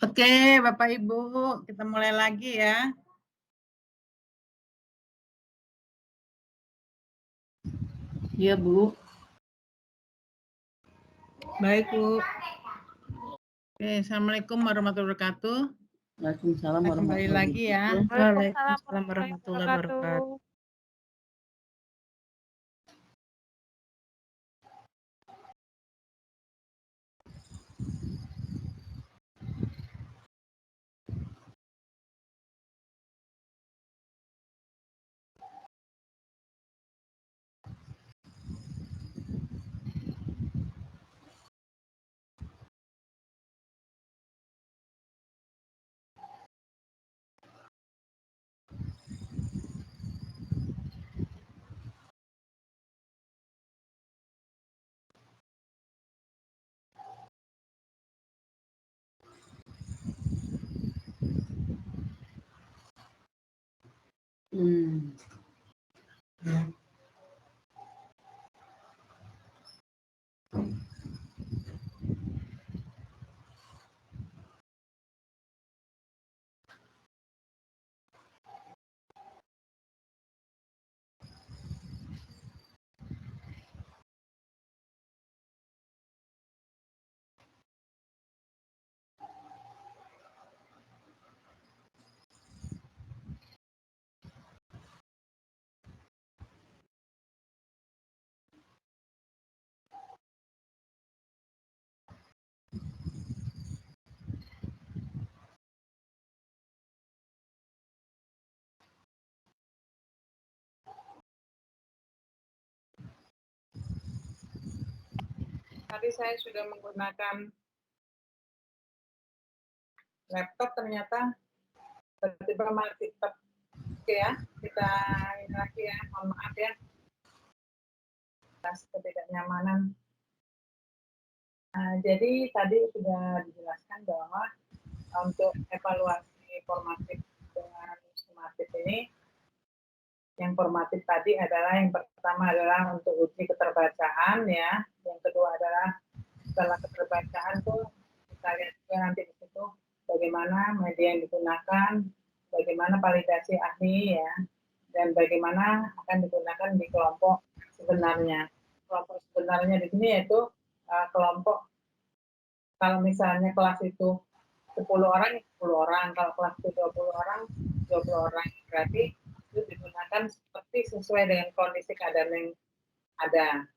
Oke, Bapak Ibu, kita mulai lagi ya. Iya, Bu. Baik, Bu. Oke, Assalamualaikum warahmatullahi wabarakatuh. Waalaikumsalam Kita kembali lagi ya. Waalaikumsalam warahmatullahi wabarakatuh. Tadi saya sudah menggunakan laptop, ternyata tiba-tiba mati. Oke ya, kita ini lagi ya, mohon maaf ya atas ketidaknyamanan. Jadi tadi sudah dijelaskan bahwa untuk evaluasi formatif dengan sumatif ini, yang formatif tadi adalah yang pertama adalah untuk uji keterbacaan ya, yang kedua adalah setelah keterbacaan tuh kita lihat juga nanti di situ bagaimana media yang digunakan, bagaimana validasi ahli ya, dan bagaimana akan digunakan di kelompok sebenarnya. Kelompok sebenarnya di sini yaitu kelompok, kalau misalnya kelas itu 10 orang, 10 orang, kalau kelas itu 20 orang, 20 orang. Berarti itu digunakan seperti sesuai dengan kondisi keadaan yang ada.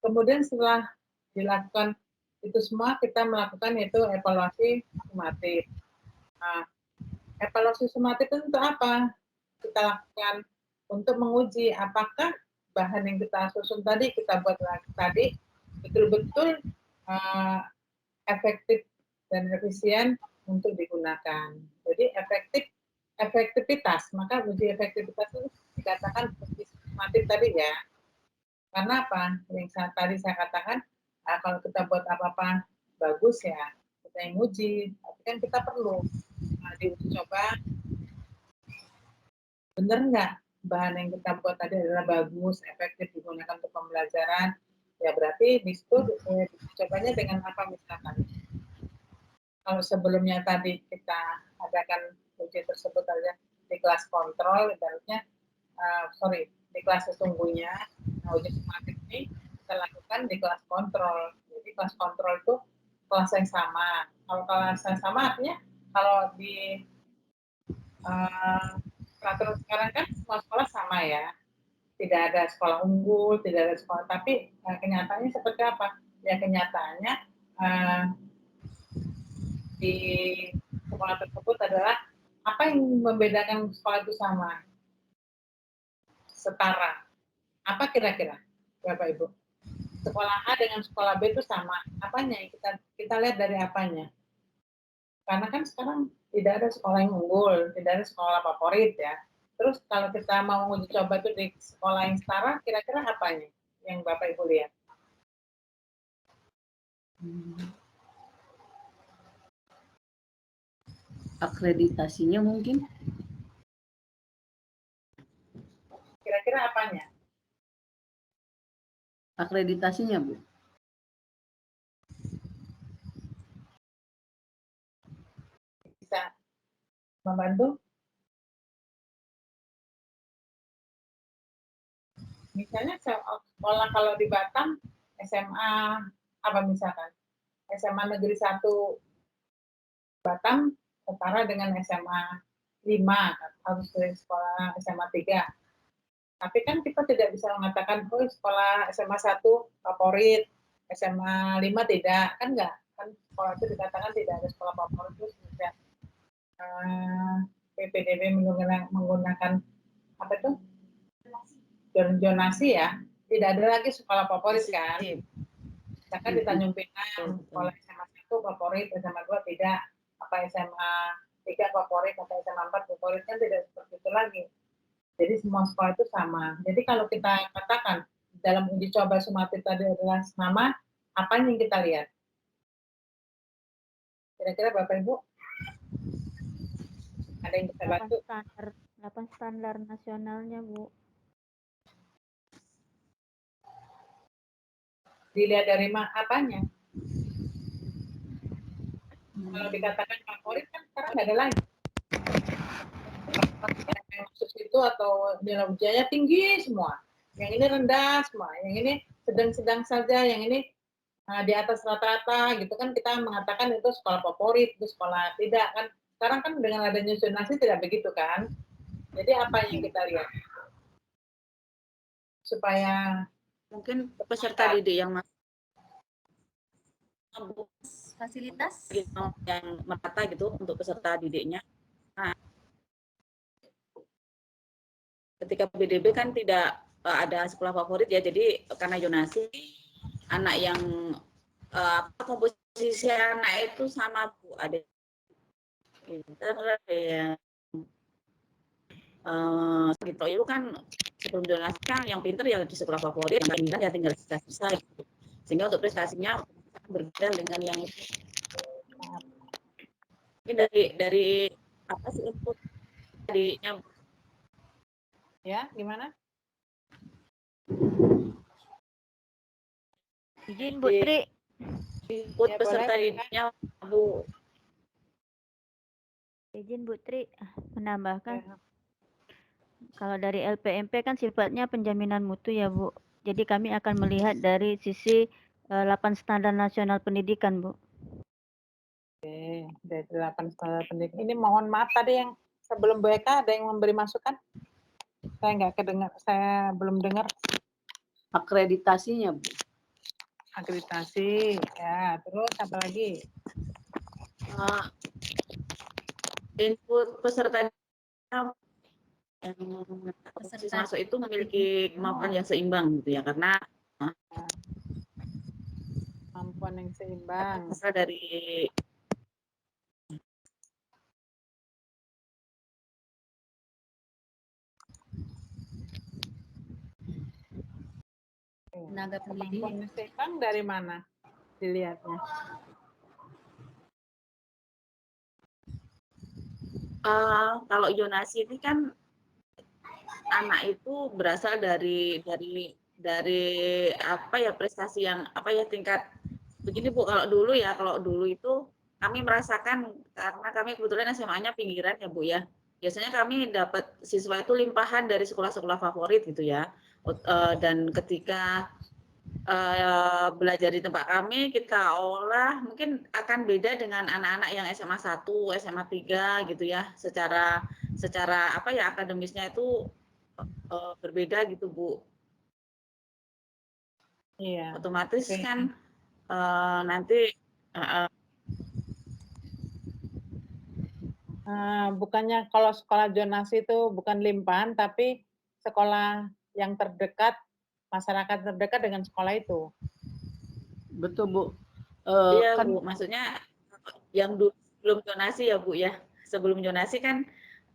Kemudian setelah dilakukan itu semua, kita melakukan yaitu evaluasi sumatif. Nah, evaluasi sumatif itu untuk apa? Kita lakukan untuk menguji apakah bahan yang kita susun tadi, kita buat tadi, betul-betul efektif dan efisien untuk digunakan. Jadi efektivitas, maka uji efektivitas itu dikatakan uji sumatif tadi ya. Karena apa? Yang tadi saya katakan, kalau kita buat apa-apa bagus ya, kita yang uji, tapi kan kita perlu diuji coba, bener nggak bahan yang kita buat tadi adalah bagus, efektif digunakan untuk pembelajaran, ya berarti di situ cobanya dengan apa misalkan. Kalau sebelumnya tadi kita adakan uji tersebut ada di kelas kontrol, ibaratnya, di kelas sesungguhnya, uji sumatif ini kita lakukan di kelas kontrol. Jadi kelas kontrol itu kelas yang sama. Kalau kelas yang sama artinya kalau di peraturan sekarang kan semua sekolah sama ya. Tidak ada sekolah unggul, tidak ada sekolah, tapi kenyataannya seperti apa? Ya kenyataannya di sekolah tersebut adalah apa yang membedakan sekolah itu sama? Setara. Apa kira-kira, Bapak Ibu? Sekolah A dengan sekolah B itu sama. Apanya? Kita lihat dari apanya? Karena kan sekarang tidak ada sekolah yang unggul, tidak ada sekolah favorit ya. Terus kalau kita mau uji coba itu di sekolah yang setara, kira-kira apanya yang Bapak Ibu lihat? Akreditasinya mungkin. Kira-kira apanya? Akreditasinya, Bu. Bisa membantu? Misalnya sekolah kalau di Batam, SMA apa misalkan? SMA Negeri 1 Batam setara dengan SMA 5, harus dari sekolah SMA 3. Tapi kan kita tidak bisa mengatakan, oh sekolah SMA 1 favorit, SMA 5 tidak, kan enggak. Kan sekolah itu dikatakan tidak ada sekolah favorit, terus tidak PPDB menggunakan apa itu? Zonasi ya, tidak ada lagi sekolah favorit kan. Misalkan di Tanjung Pinang, sekolah SMA 1 favorit, SMA 2 tidak, apa SMA 3 favorit, atau SMA 4 favorit, kan tidak seperti itu lagi. Jadi semua sekolah itu sama. Jadi kalau kita katakan dalam uji coba sumatif tadi adalah sama, apa yang kita lihat? Kira-kira Bapak Ibu ada yang bisa bantu? 8 standar nasionalnya, Bu. Dilihat dari apanya? Kalau dikatakan favorit kan sekarang nggak ada lagi. Yang masuk itu atau nilai ujiannya tinggi semua. Yang ini rendah semua. Yang ini sedang-sedang saja. Yang ini di atas rata-rata gitu kan, kita mengatakan itu sekolah favorit, itu sekolah tidak kan. Sekarang kan dengan adanya zonasi tidak begitu kan. Jadi apa yang kita lihat? Supaya mungkin peserta didik yang masuk fasilitas yang merata gitu untuk peserta didiknya. Nah, ketika PDB kan tidak ada sekolah favorit ya, jadi karena zonasi anak yang komposisi anak itu sama, Bu, ada yang gitu itu kan sebelum zonasi kan yang pinter ya di sekolah favorit, yang pinter ya tinggal sisa-sisa gitu. Sehingga untuk prestasinya berbeda dengan yang ini dari apa sih input tadinya ya gimana? Izin Bu Tri. Input ya, peserta didiknya, Bu. Izin Bu Tri menambahkan. Ya. Kalau dari LPMP kan sifatnya penjaminan mutu ya, Bu. Jadi kami akan melihat dari sisi 8 standar nasional pendidikan, Bu. Oke, dari 8 standar pendidikan. Ini mohon maaf tadi yang sebelum Bu Eka ada yang memberi masukan? Saya nggak kedengar, saya belum dengar. Akreditasinya, Bu. Akreditasi, ya. Terus apa lagi? Input peserta yang masuk itu memiliki kemampuan yang seimbang gitu ya, karena kemampuan yang seimbang. Dari tenaga pendidik. Kemampuan seimbang dari mana dilihatnya? Kalau zonasi ini kan anak itu berasal dari apa ya, prestasi yang apa ya, tingkat begini Bu, kalau dulu itu kami merasakan karena kami kebetulan SMA-nya pinggiran ya Bu ya. Biasanya kami dapat siswa itu limpahan dari sekolah-sekolah favorit gitu ya. Dan ketika belajar di tempat kami kita olah mungkin akan beda dengan anak-anak yang SMA 1, SMA 3 gitu ya. Secara apa ya, akademisnya itu berbeda gitu Bu. Iya. Otomatis Oke. kan nanti Bukannya kalau sekolah zonasi itu bukan limpahan, tapi sekolah yang terdekat, masyarakat terdekat dengan sekolah itu. Betul Bu. iya Kan Bu, maksudnya yang sebelum zonasi ya Bu ya. Sebelum zonasi kan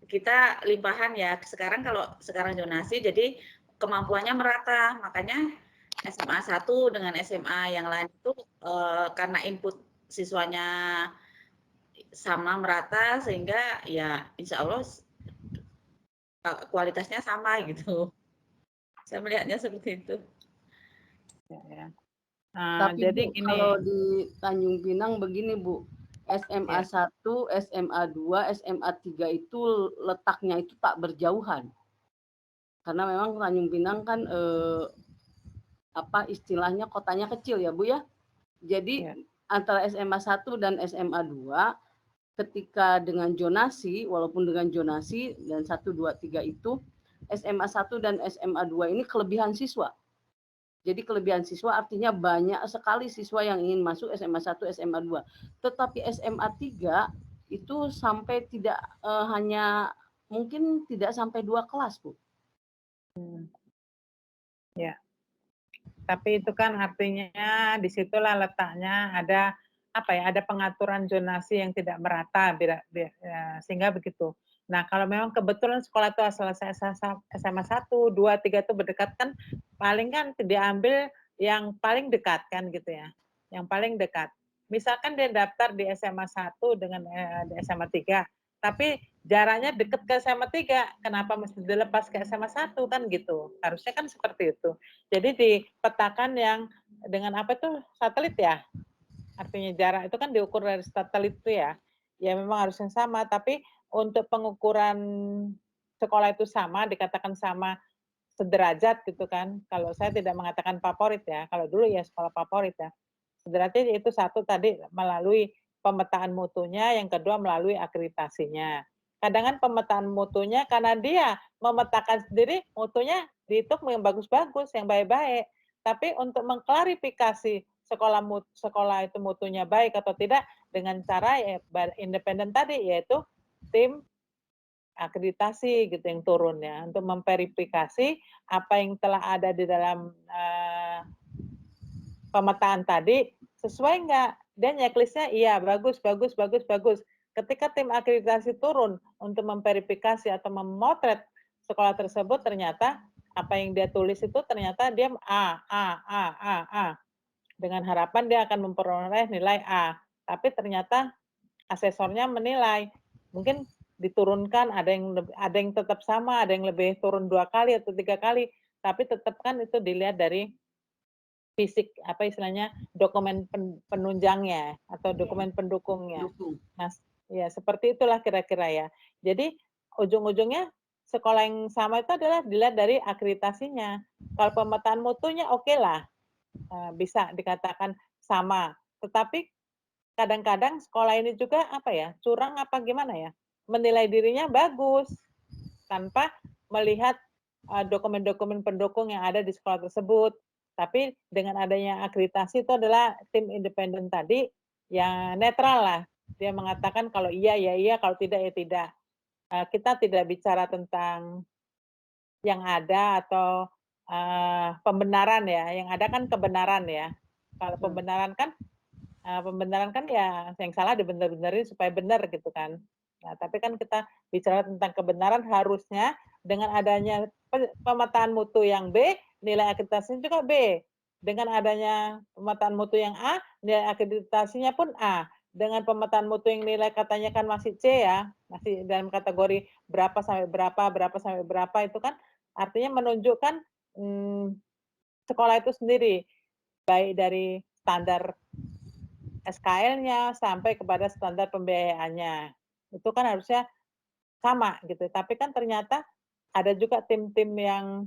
kita limpahan ya. Kalau sekarang zonasi jadi kemampuannya merata. Makanya SMA 1 dengan SMA yang lain itu karena input siswanya sama merata sehingga ya insya Allah kualitasnya sama gitu. Saya melihatnya seperti itu. Ya. tapi Jadi Bu, gini, kalau di Tanjung Pinang begini Bu, SMA 1, SMA 2, SMA 3 itu letaknya itu tak berjauhan. Karena memang Tanjung Pinang kan apa istilahnya kotanya kecil ya Bu ya. Jadi antara SMA 1 dan SMA 2 ketika dengan zonasi, walaupun dengan zonasi dan 1, 2, 3 itu SMA 1 dan SMA 2 ini kelebihan siswa. Jadi kelebihan siswa artinya banyak sekali siswa yang ingin masuk SMA 1, SMA 2. Tetapi SMA 3 itu sampai tidak hanya mungkin tidak sampai 2 kelas, Bu. Ya. Tapi itu kan artinya disitulah letaknya ada apa ya? Ada pengaturan zonasi yang tidak merata, sehingga begitu. Nah, kalau memang kebetulan sekolah itu asal SMA 1, 2, 3 itu berdekat kan, paling kan diambil yang paling dekat kan gitu ya, yang paling dekat. Misalkan dia daftar di SMA 1 dengan di SMA 3, tapi jaraknya dekat ke SMA 3, kenapa mesti dilepas ke SMA 1 kan gitu. Harusnya kan seperti itu. Jadi dipetakan yang dengan apa tuh, satelit ya? Artinya jarak itu kan diukur dari satelit itu ya. Ya memang harusnya sama, tapi untuk pengukuran sekolah itu sama, dikatakan sama sederajat gitu kan. Kalau saya tidak mengatakan favorit ya, kalau dulu ya sekolah favorit ya. Sederajat itu satu tadi melalui pemetaan mutunya, yang kedua melalui akreditasinya. Kadang kan pemetaan mutunya karena dia memetakan sendiri mutunya dihitung yang bagus-bagus, yang baik-baik. Tapi untuk mengklarifikasi sekolah itu mutunya baik atau tidak dengan cara ya independen tadi, yaitu tim akreditasi gitu yang turun ya, untuk memverifikasi apa yang telah ada di dalam pemetaan tadi sesuai enggak. Dan checklist-nya iya bagus, bagus, bagus, bagus. Ketika tim akreditasi turun untuk memverifikasi atau memotret sekolah tersebut, ternyata apa yang dia tulis itu ternyata dia A. Dengan harapan dia akan memperoleh nilai A. Tapi ternyata asesornya menilai mungkin diturunkan, ada yang tetap sama, ada yang lebih turun 2 kali atau 3 kali, tapi tetap kan itu dilihat dari fisik apa istilahnya dokumen penunjangnya atau dokumen pendukungnya. Nah, ya seperti itulah kira-kira ya. Jadi ujung-ujungnya sekolah yang sama itu adalah dilihat dari akreditasinya. Kalau pemetaan mutunya oke lah, bisa dikatakan sama. Tetapi kadang-kadang sekolah ini juga apa ya, curang apa gimana ya, menilai dirinya bagus tanpa melihat dokumen-dokumen pendukung yang ada di sekolah tersebut. Tapi dengan adanya akreditasi itu adalah tim independen tadi yang netral lah. Dia mengatakan kalau iya ya iya, kalau tidak ya tidak. Kita tidak bicara tentang yang ada atau pembenaran ya. Yang ada kan kebenaran ya. Kalau pembenaran kan ya yang salah dibenar-benarin supaya benar gitu kan. Nah, tapi kan kita bicara tentang kebenaran harusnya dengan adanya pemetaan mutu yang B, nilai akreditasinya juga B. Dengan adanya pemetaan mutu yang A, nilai akreditasinya pun A. dengan pemetaan mutu yang nilai katanya kan masih C ya, masih dalam kategori berapa sampai berapa itu kan artinya menunjukkan sekolah itu sendiri, baik dari standar SKL-nya sampai kepada standar pembiayaannya. Itu kan harusnya sama gitu, tapi kan ternyata ada juga tim-tim yang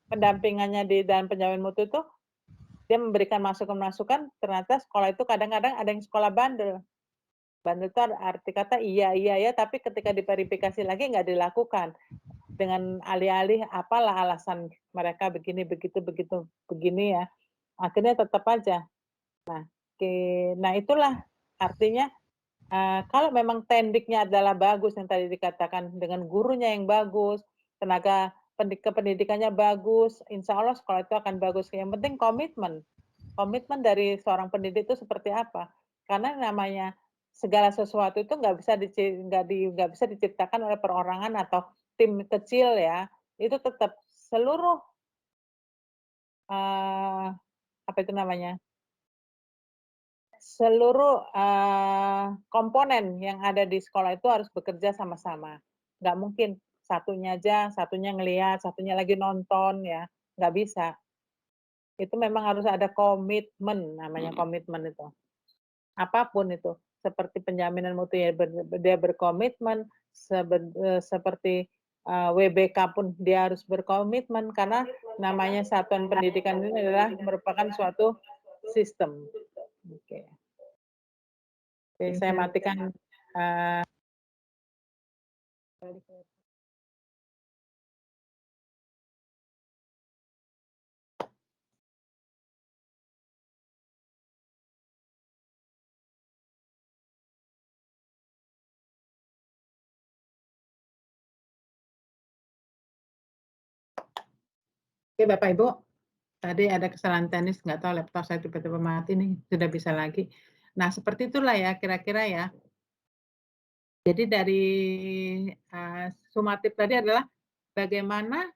pendampingannya di dalam penjamin mutu itu, dia memberikan masukan-masukan, ternyata sekolah itu kadang-kadang ada yang sekolah bandel. Bandel itu arti kata iya, tapi ketika diverifikasi lagi nggak dilakukan. Dengan alih-alih apalah alasan mereka begini, begini ya, akhirnya tetap aja. Nah itulah artinya, kalau memang tendiknya adalah bagus yang tadi dikatakan dengan gurunya yang bagus, tenaga kependidikannya bagus, insya Allah sekolah itu akan bagus. Yang penting komitmen. Komitmen dari seorang pendidik itu seperti apa? Karena namanya segala sesuatu itu nggak bisa diciptakan oleh perorangan atau tim kecil ya. Itu tetap seluruh apa itu namanya? Seluruh komponen yang ada di sekolah itu harus bekerja sama-sama. Nggak mungkin satunya aja, satunya ngelihat, satunya lagi nonton ya, nggak bisa. Itu memang harus ada komitmen, namanya komitmen itu. Apapun itu, seperti penjaminan mutu ya dia berkomitmen, seperti WBK pun dia harus berkomitmen karena namanya satuan pendidikan ini adalah merupakan suatu sistem. Oke. Oke, saya matikan. Oke, Bapak Ibu, tadi ada kesalahan teknis, nggak tahu laptop saya tiba-tiba mati nih, sudah bisa lagi. Nah, seperti itulah ya kira-kira ya. Jadi dari sumatif tadi adalah bagaimana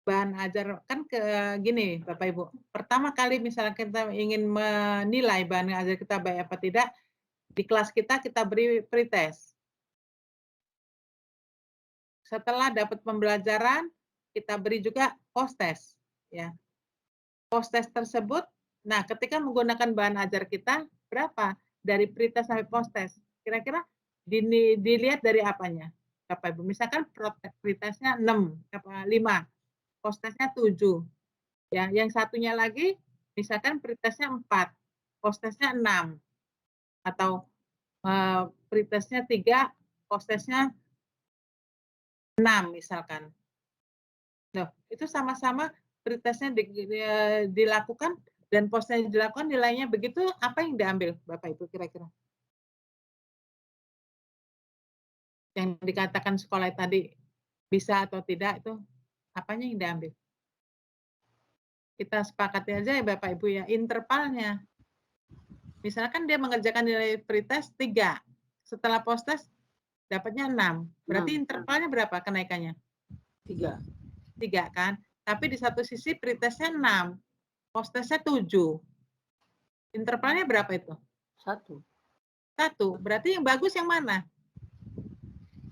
bahan ajar, kan gini Bapak Ibu, pertama kali misalnya kita ingin menilai bahan ajar kita baik apa tidak, di kelas kita beri pretest. Setelah dapat pembelajaran, kita beri juga post-test. Ya. Post-test tersebut, nah ketika menggunakan bahan ajar kita, berapa? Dari pretest sampai post-test. Kira-kira dilihat dari apanya? Bapak Ibu, misalkan pretestnya 6, 5, post-testnya 7. Ya, yang satunya lagi, misalkan pretestnya 4, post-testnya 6. Atau pretestnya 3, post-testnya 6 misalkan. Loh, itu sama-sama pretestnya dilakukan dan post-testnya dilakukan, nilainya begitu, apa yang diambil Bapak Ibu kira-kira? Yang dikatakan sekolah tadi bisa atau tidak itu apanya yang diambil? Kita sepakati aja ya Bapak Ibu ya, intervalnya. Misalkan dia mengerjakan nilai pretest 3, setelah post-test dapatnya 6. Berarti intervalnya berapa kenaikannya? 3 kan? Tapi di satu sisi pretestnya 6, post-testnya 7. Intervalnya berapa itu? 1. Berarti yang bagus yang mana?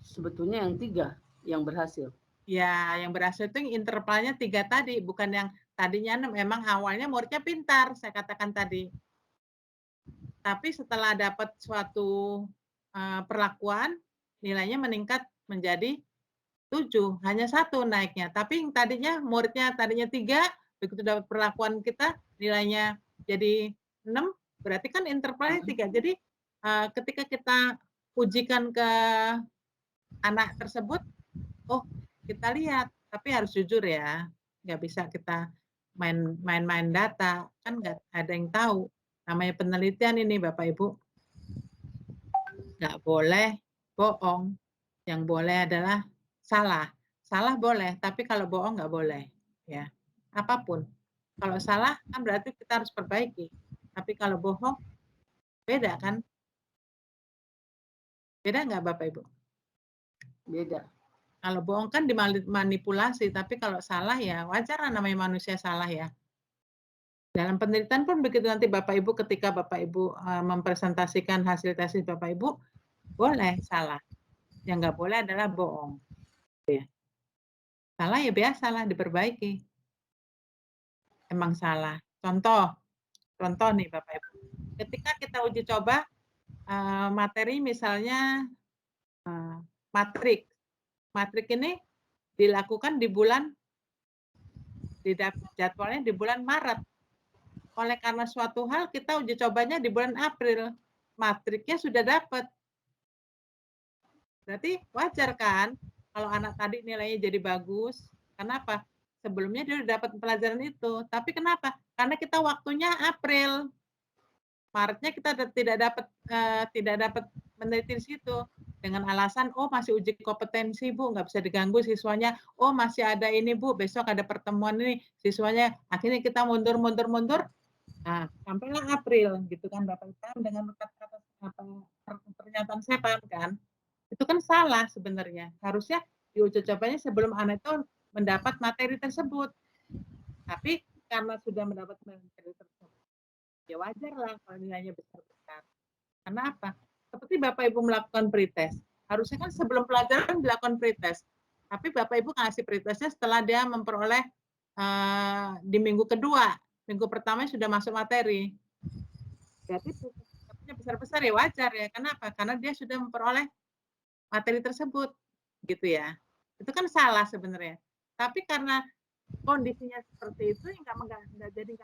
Sebetulnya yang 3 yang berhasil. Ya, yang berhasil itu yang intervalnya 3 tadi, bukan yang tadinya 6. Emang awalnya muridnya pintar, saya katakan tadi. Tapi setelah dapat suatu perlakuan, nilainya meningkat menjadi 7, hanya 1 naiknya. Tapi yang tadinya muridnya tadinya 3, begitu dapat perlakuan kita nilainya jadi 6, berarti kan intervalnya 3. Jadi ketika kita ujikan ke anak tersebut, oh kita lihat, tapi harus jujur ya, nggak bisa kita main-main data, kan nggak ada yang tahu. Namanya penelitian ini Bapak Ibu, nggak boleh bohong, yang boleh adalah salah. Salah boleh, tapi kalau bohong nggak boleh. Ya, apapun. Kalau salah kan berarti kita harus perbaiki. Tapi kalau bohong, beda kan? Beda nggak Bapak Ibu? Beda. Kalau bohong kan dimanipulasi, tapi kalau salah ya wajar namanya manusia salah ya. Dalam penelitian pun begitu, nanti Bapak Ibu ketika Bapak Ibu mempresentasikan hasil tesis Bapak Ibu, boleh salah. Yang nggak boleh adalah bohong. Ya. Salah ya biasalah diperbaiki. Emang salah. Contoh nih Bapak Ibu. Ketika kita uji coba materi misalnya matrik. Matrik ini dilakukan di jadwalnya di bulan Maret. Oleh karena suatu hal kita uji cobanya di bulan April. Matriknya sudah dapat. Berarti wajar kan kalau anak tadi nilainya jadi bagus. Kenapa? Sebelumnya dia sudah dapat pelajaran itu. Tapi kenapa? Karena kita waktunya April. Maretnya kita tidak dapat meneliti di situ dengan alasan masih uji kompetensi Bu, nggak bisa diganggu siswanya. Masih ada ini Bu, besok ada pertemuan ini siswanya. Akhirnya kita mundur. Nah, sampailah April gitu kan Bapak Ibu dengan kata-kata pernyataan saya paham kan? Itu kan salah sebenarnya. Harusnya diuji cobanya sebelum anak itu mendapat materi tersebut. Tapi karena sudah mendapat materi tersebut, ya wajar lah kalau nilainya besar-besar. Karena apa? Seperti Bapak Ibu melakukan pretest. Harusnya kan sebelum pelajaran dilakukan pretest. Tapi Bapak Ibu ngasih pretestnya setelah dia memperoleh di minggu kedua. Minggu pertama sudah masuk materi. Berarti pretestnya besar-besar ya wajar ya. Kenapa? Karena dia sudah memperoleh materi tersebut. Gitu ya. Itu kan salah sebenarnya. Tapi karena kondisinya seperti itu, nggak jadi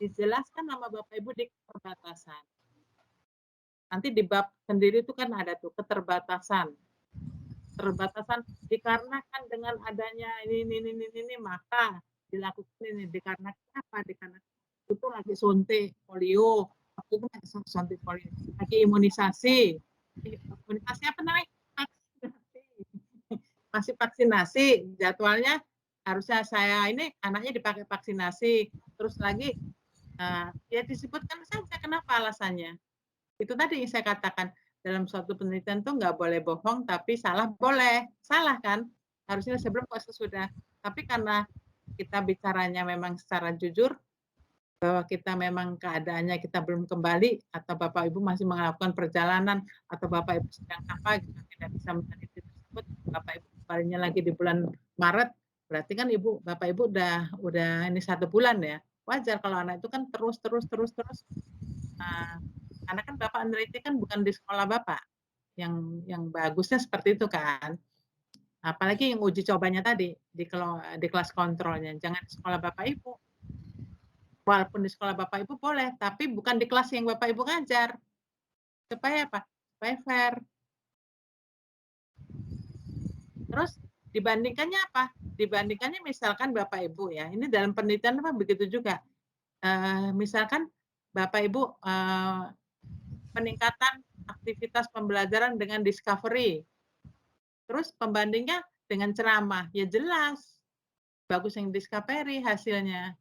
dijelaskan sama Bapak Ibu di keterbatasan. Nanti di bab sendiri itu kan ada tuh keterbatasan. Keterbatasan dikarenakan dengan adanya ini maka dilakukan ini dikarenakan apa? Dikarenakan itu lagi suntik polio, waktu itu lagi suntik polio, lagi imunisasi. Imunisasi apa namanya? Masih vaksinasi, jadwalnya harusnya saya ini anaknya dipakai vaksinasi, terus lagi ya disebutkan saja kenapa alasannya. Itu tadi yang saya katakan, dalam suatu penelitian tuh nggak boleh bohong, tapi salah boleh. Salah kan? Harusnya sebelum kok sesudah. Tapi karena kita bicaranya memang secara jujur, bahwa kita memang keadaannya kita belum kembali, atau Bapak Ibu masih melakukan perjalanan, atau Bapak Ibu sedang apa, gitu, tidak bisa meneliti tersebut, Bapak Ibu kembalinya lagi di bulan Maret, berarti kan Bapak Ibu udah ini 1 bulan ya. Wajar kalau anak itu kan terus. Nah, karena kan Bapak meneliti kan bukan di sekolah Bapak, yang bagusnya seperti itu kan. Apalagi yang uji cobanya tadi di kelas kontrolnya, jangan di sekolah Bapak Ibu. Walaupun di sekolah Bapak Ibu boleh, tapi bukan di kelas yang Bapak Ibu ngajar. Supaya apa? Supaya fair. Terus dibandingkannya apa? Dibandingkannya misalkan Bapak Ibu ya, ini dalam penelitian apa begitu juga. Misalkan Bapak Ibu peningkatan aktivitas pembelajaran dengan discovery. Terus pembandingnya dengan ceramah, ya jelas. Bagus yang discovery hasilnya.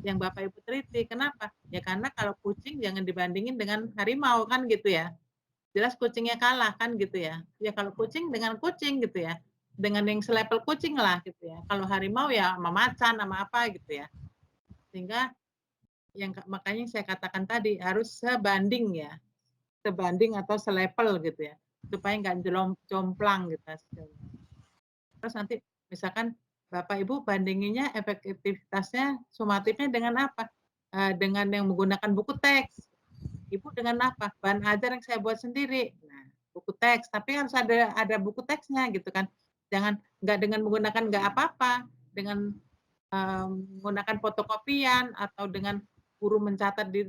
Yang Bapak Ibu teliti. Kenapa? Ya karena kalau kucing jangan dibandingin dengan harimau kan gitu ya. Jelas kucingnya kalah kan gitu ya. Ya kalau kucing dengan kucing gitu ya. Dengan yang selevel kucing lah gitu ya. Kalau harimau ya sama macan sama apa gitu ya. Sehingga makanya saya katakan tadi harus sebanding ya. Sebanding atau selevel gitu ya, supaya nggak jomplang gitu hasilnya. Terus nanti misalkan Bapak Ibu bandinginnya efektivitasnya sumatifnya dengan apa? Dengan yang menggunakan buku teks. Ibu dengan apa? Bahan ajar yang saya buat sendiri. Nah, buku teks, tapi harus ada buku teksnya gitu kan. Jangan nggak dengan menggunakan nggak apa-apa, dengan menggunakan fotokopian atau dengan guru mencatat di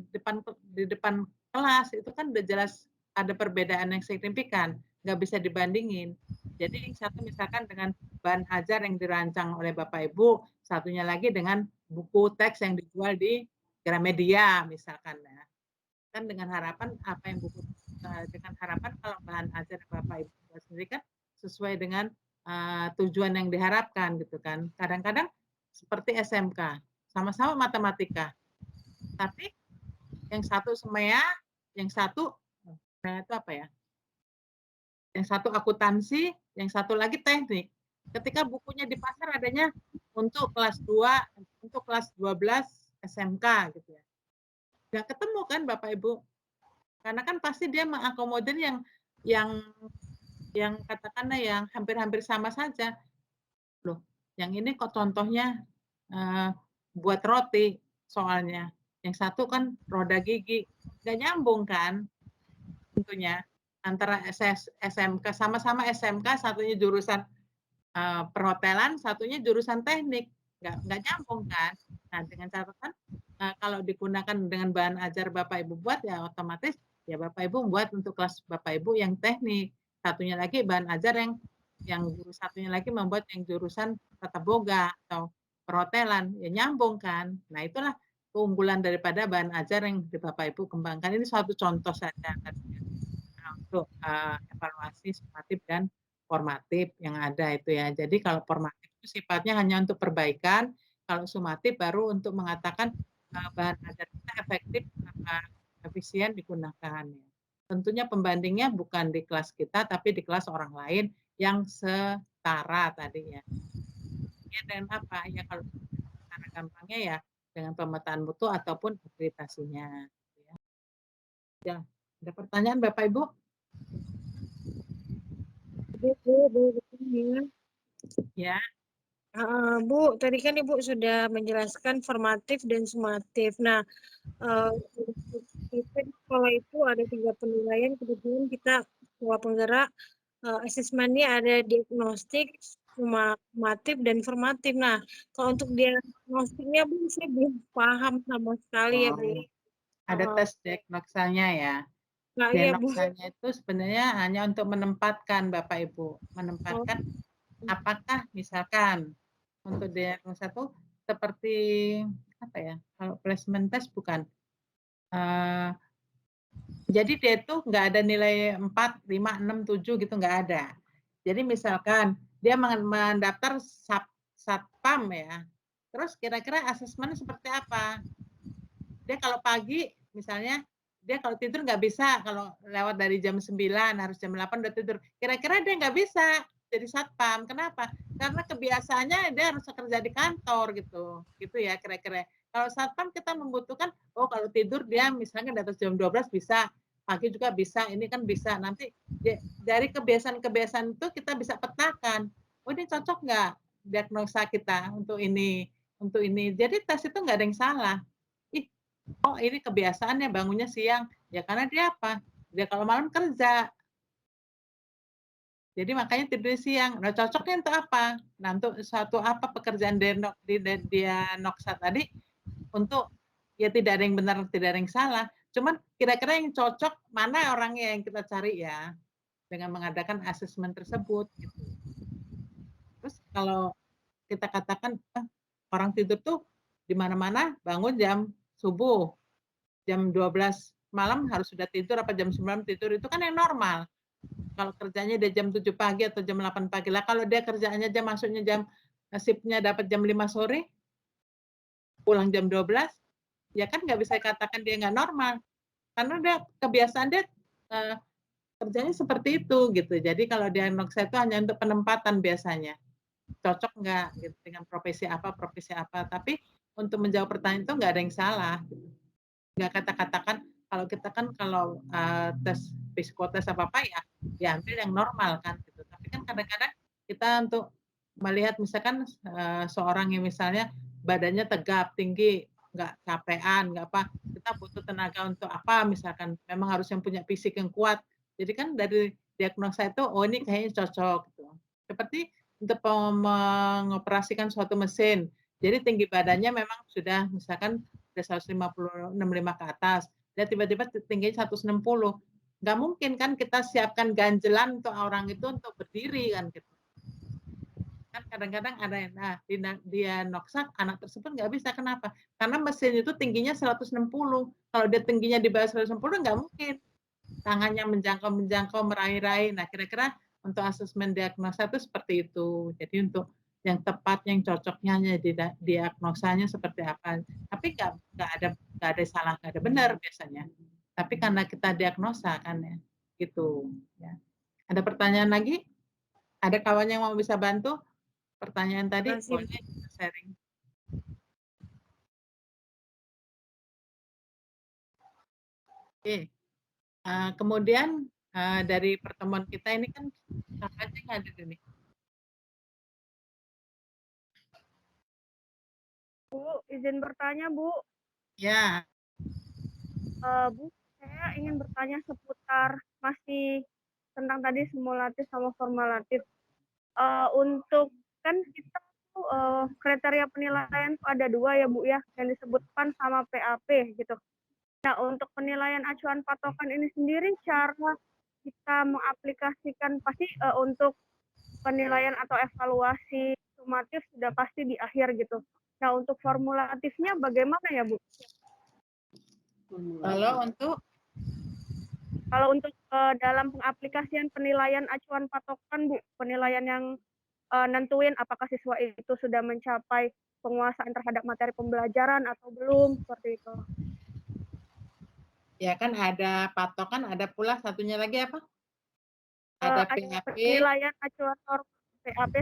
depan kelas, itu kan udah jelas ada perbedaan yang signifikan, nggak bisa dibandingin. Jadi satu misalkan dengan bahan ajar yang dirancang oleh Bapak Ibu, satunya lagi dengan buku teks yang dijual di Gramedia misalkan ya. Kan dengan harapan dengan harapan kalau bahan ajar Bapak Ibu sendiri kan sesuai dengan tujuan yang diharapkan gitu kan. Kadang-kadang seperti SMK, sama-sama matematika. Tapi yang satu semea, yang satu itu apa ya? Yang satu akuntansi, yang satu lagi teknik. Ketika bukunya di pasar adanya untuk kelas 2, untuk kelas 12 SMK gitu ya. Nggak ketemu kan Bapak Ibu? Karena kan pasti dia mengakomodir yang katakanlah yang hampir-hampir sama saja. Loh, yang ini kok contohnya buat roti soalnya. Yang satu kan roda gigi. Nggak nyambung kan tentunya antara SMK, sama-sama SMK, satunya jurusan perhotelan, satunya jurusan teknik. Nggak nyambung kan. Nah, dengan catatan kalau digunakan dengan bahan ajar Bapak Ibu buat ya otomatis ya Bapak Ibu buat untuk kelas Bapak Ibu yang teknik. Satunya lagi bahan ajar yang guru satunya lagi membuat yang jurusan tata boga atau perhotelan, ya nyambung kan. Nah, itulah keunggulan daripada bahan ajar yang di Bapak Ibu kembangkan. Ini suatu contoh saja untuk evaluasi sumatif dan formatif yang ada itu ya. Jadi kalau formatif itu sifatnya hanya untuk perbaikan, kalau sumatif baru untuk mengatakan bahan ajar kita efektif, efisien digunakan. Tentunya pembandingnya bukan di kelas kita, tapi di kelas orang lain yang setara tadi ya. Ya dengan apa? Ya kalau cara gampangnya ya dengan pemetaan mutu ataupun akreditasinya. Ya, ada pertanyaan Bapak Ibu? Bu, ya. Ya. Bu, tadi kan Ibu sudah menjelaskan formatif dan sumatif. Nah, kalau itu ada 3 penilaian, kebetulan kita sekolah penggerak, asesmennya ada diagnostik, sumatif, dan formatif. Nah, kalau untuk diagnostiknya Bu, saya belum paham sama sekali ya Bu. Ada tes diagnosanya ya. Nah, iya Bu. Diagnosanya itu sebenarnya hanya untuk menempatkan Bapak Ibu, menempatkan apakah misalkan untuk diagnosa itu seperti apa ya? Kalau placement test bukan. Jadi dia itu nggak ada nilai 4, 5, 6, 7 gitu nggak ada. Jadi misalkan dia mendaftar satpam ya, terus kira-kira asesmennya seperti apa? Dia kalau pagi misalnya dia kalau tidur nggak bisa, kalau lewat dari jam 9 harus jam 8 udah tidur. Kira-kira dia nggak bisa jadi satpam. Kenapa? Karena kebiasaannya dia harus kerja di kantor gitu. Gitu ya kira-kira. Kalau satpam kita membutuhkan, oh kalau tidur dia misalnya di atas jam 12 bisa, pagi juga bisa, ini kan bisa. Nanti dari kebiasaan-kebiasaan itu kita bisa petakan. Oh ini cocok nggak diagnosa kita untuk ini, untuk ini. Jadi tes itu nggak ada yang salah. Oh ini kebiasaannya bangunnya siang. Ya karena dia apa? Dia kalau malam kerja. Jadi makanya tidur siang. Nah cocoknya untuk apa? Nah untuk suatu apa pekerjaan dia noksa tadi untuk ya tidak ada yang benar, tidak ada yang salah. Cuman kira-kira yang cocok mana orangnya yang kita cari ya dengan mengadakan asesmen tersebut. Gitu. Terus kalau kita katakan orang tidur tuh di mana-mana bangun jam subuh, jam 12 malam harus sudah tidur apa jam 9 tidur itu kan yang normal. Kalau kerjanya dia jam 7 pagi atau jam 8 pagi lah, kalau dia kerjaannya jam masuknya jam shiftnya dapat jam 5 sore, pulang jam 12, ya kan nggak bisa katakan dia nggak normal. Karena dia kebiasaan dia kerjanya seperti itu gitu. Jadi kalau diagnosa itu hanya untuk penempatan biasanya. Cocok nggak gitu, dengan profesi apa. Tapi untuk menjawab pertanyaan itu nggak ada yang salah. Gitu. Nggak kata-katakan kalau kita kan kalau tes psikotes apa ya diambil yang normal kan gitu. Tapi kan kadang-kadang kita untuk melihat misalkan seorang yang misalnya badannya tegap, tinggi, nggak capean, nggak apa, kita butuh tenaga untuk apa misalkan memang harus yang punya fisik yang kuat. Jadi kan dari diagnosa itu oh ini kayaknya cocok gitu. Seperti untuk mengoperasikan suatu mesin. Jadi tinggi badannya memang sudah misalkan udah 165 ke atas, dia tiba-tiba tingginya 160. Nggak mungkin kan kita siapkan ganjelan untuk orang itu untuk berdiri kan gitu. Kan kadang-kadang ada yang, nah dia noksak anak tersebut nggak bisa, kenapa? Karena mesin itu tingginya 160. Kalau dia tingginya di bawah 160 nggak mungkin. Tangannya menjangkau, meraih-raih. Nah kira-kira untuk asesmen diagnosa itu seperti itu. Jadi untuk yang tepat, yang cocoknya hanya diagnosanya seperti apa. Tapi nggak ada salah, nggak ada benar biasanya. Tapi karena kita diagnosa kan ya, gitu. Ya. Ada pertanyaan lagi? Ada kawan yang mau bisa bantu? Pertanyaan tadi boleh sharing. Oke. Kemudian dari pertemuan kita ini kan siapa aja yang hadir ini? Bu, izin bertanya, Bu. Ya. Bu, saya ingin bertanya seputar masih tentang tadi simulatif sama formulatif. Untuk kan kita tuh kriteria penilaian tuh ada 2 ya Bu ya, yang disebut PAN sama PAP gitu. Nah, untuk penilaian acuan patokan ini sendiri cara kita mengaplikasikan pasti untuk penilaian atau evaluasi sumatif sudah pasti di akhir gitu. Nah, untuk formulatifnya bagaimana ya Bu? Kalau untuk dalam pengaplikasian penilaian acuan patokan Bu, penilaian yang nentuin apakah siswa itu sudah mencapai penguasaan terhadap materi pembelajaran atau belum, seperti itu. Ya kan ada patokan, ada pula satunya lagi apa? Ada PAP. Penilaian acuan PAP,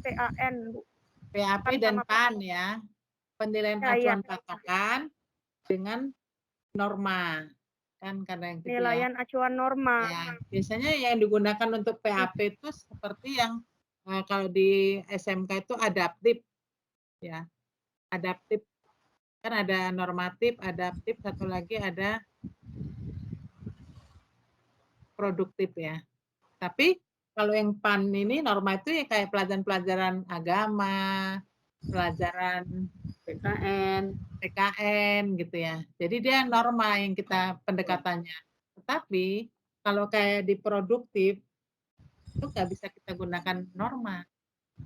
PAN, Bu. PAP dan PAN ya. Penilaian acuan patokan dengan norma. Kan kadang gitu penilaian acuan norma. Ya, biasanya yang digunakan untuk PAP itu seperti yang kalau di SMK itu adaptif. Ya. Adaptif. Kan ada normatif, adaptif, satu lagi ada produktif ya. Tapi kalau yang PAN ini norma itu ya kayak pelajaran-pelajaran agama, pelajaran PKN gitu ya. Jadi dia norma yang kita pendekatannya. Tetapi kalau kayak di produktif itu nggak bisa kita gunakan norma.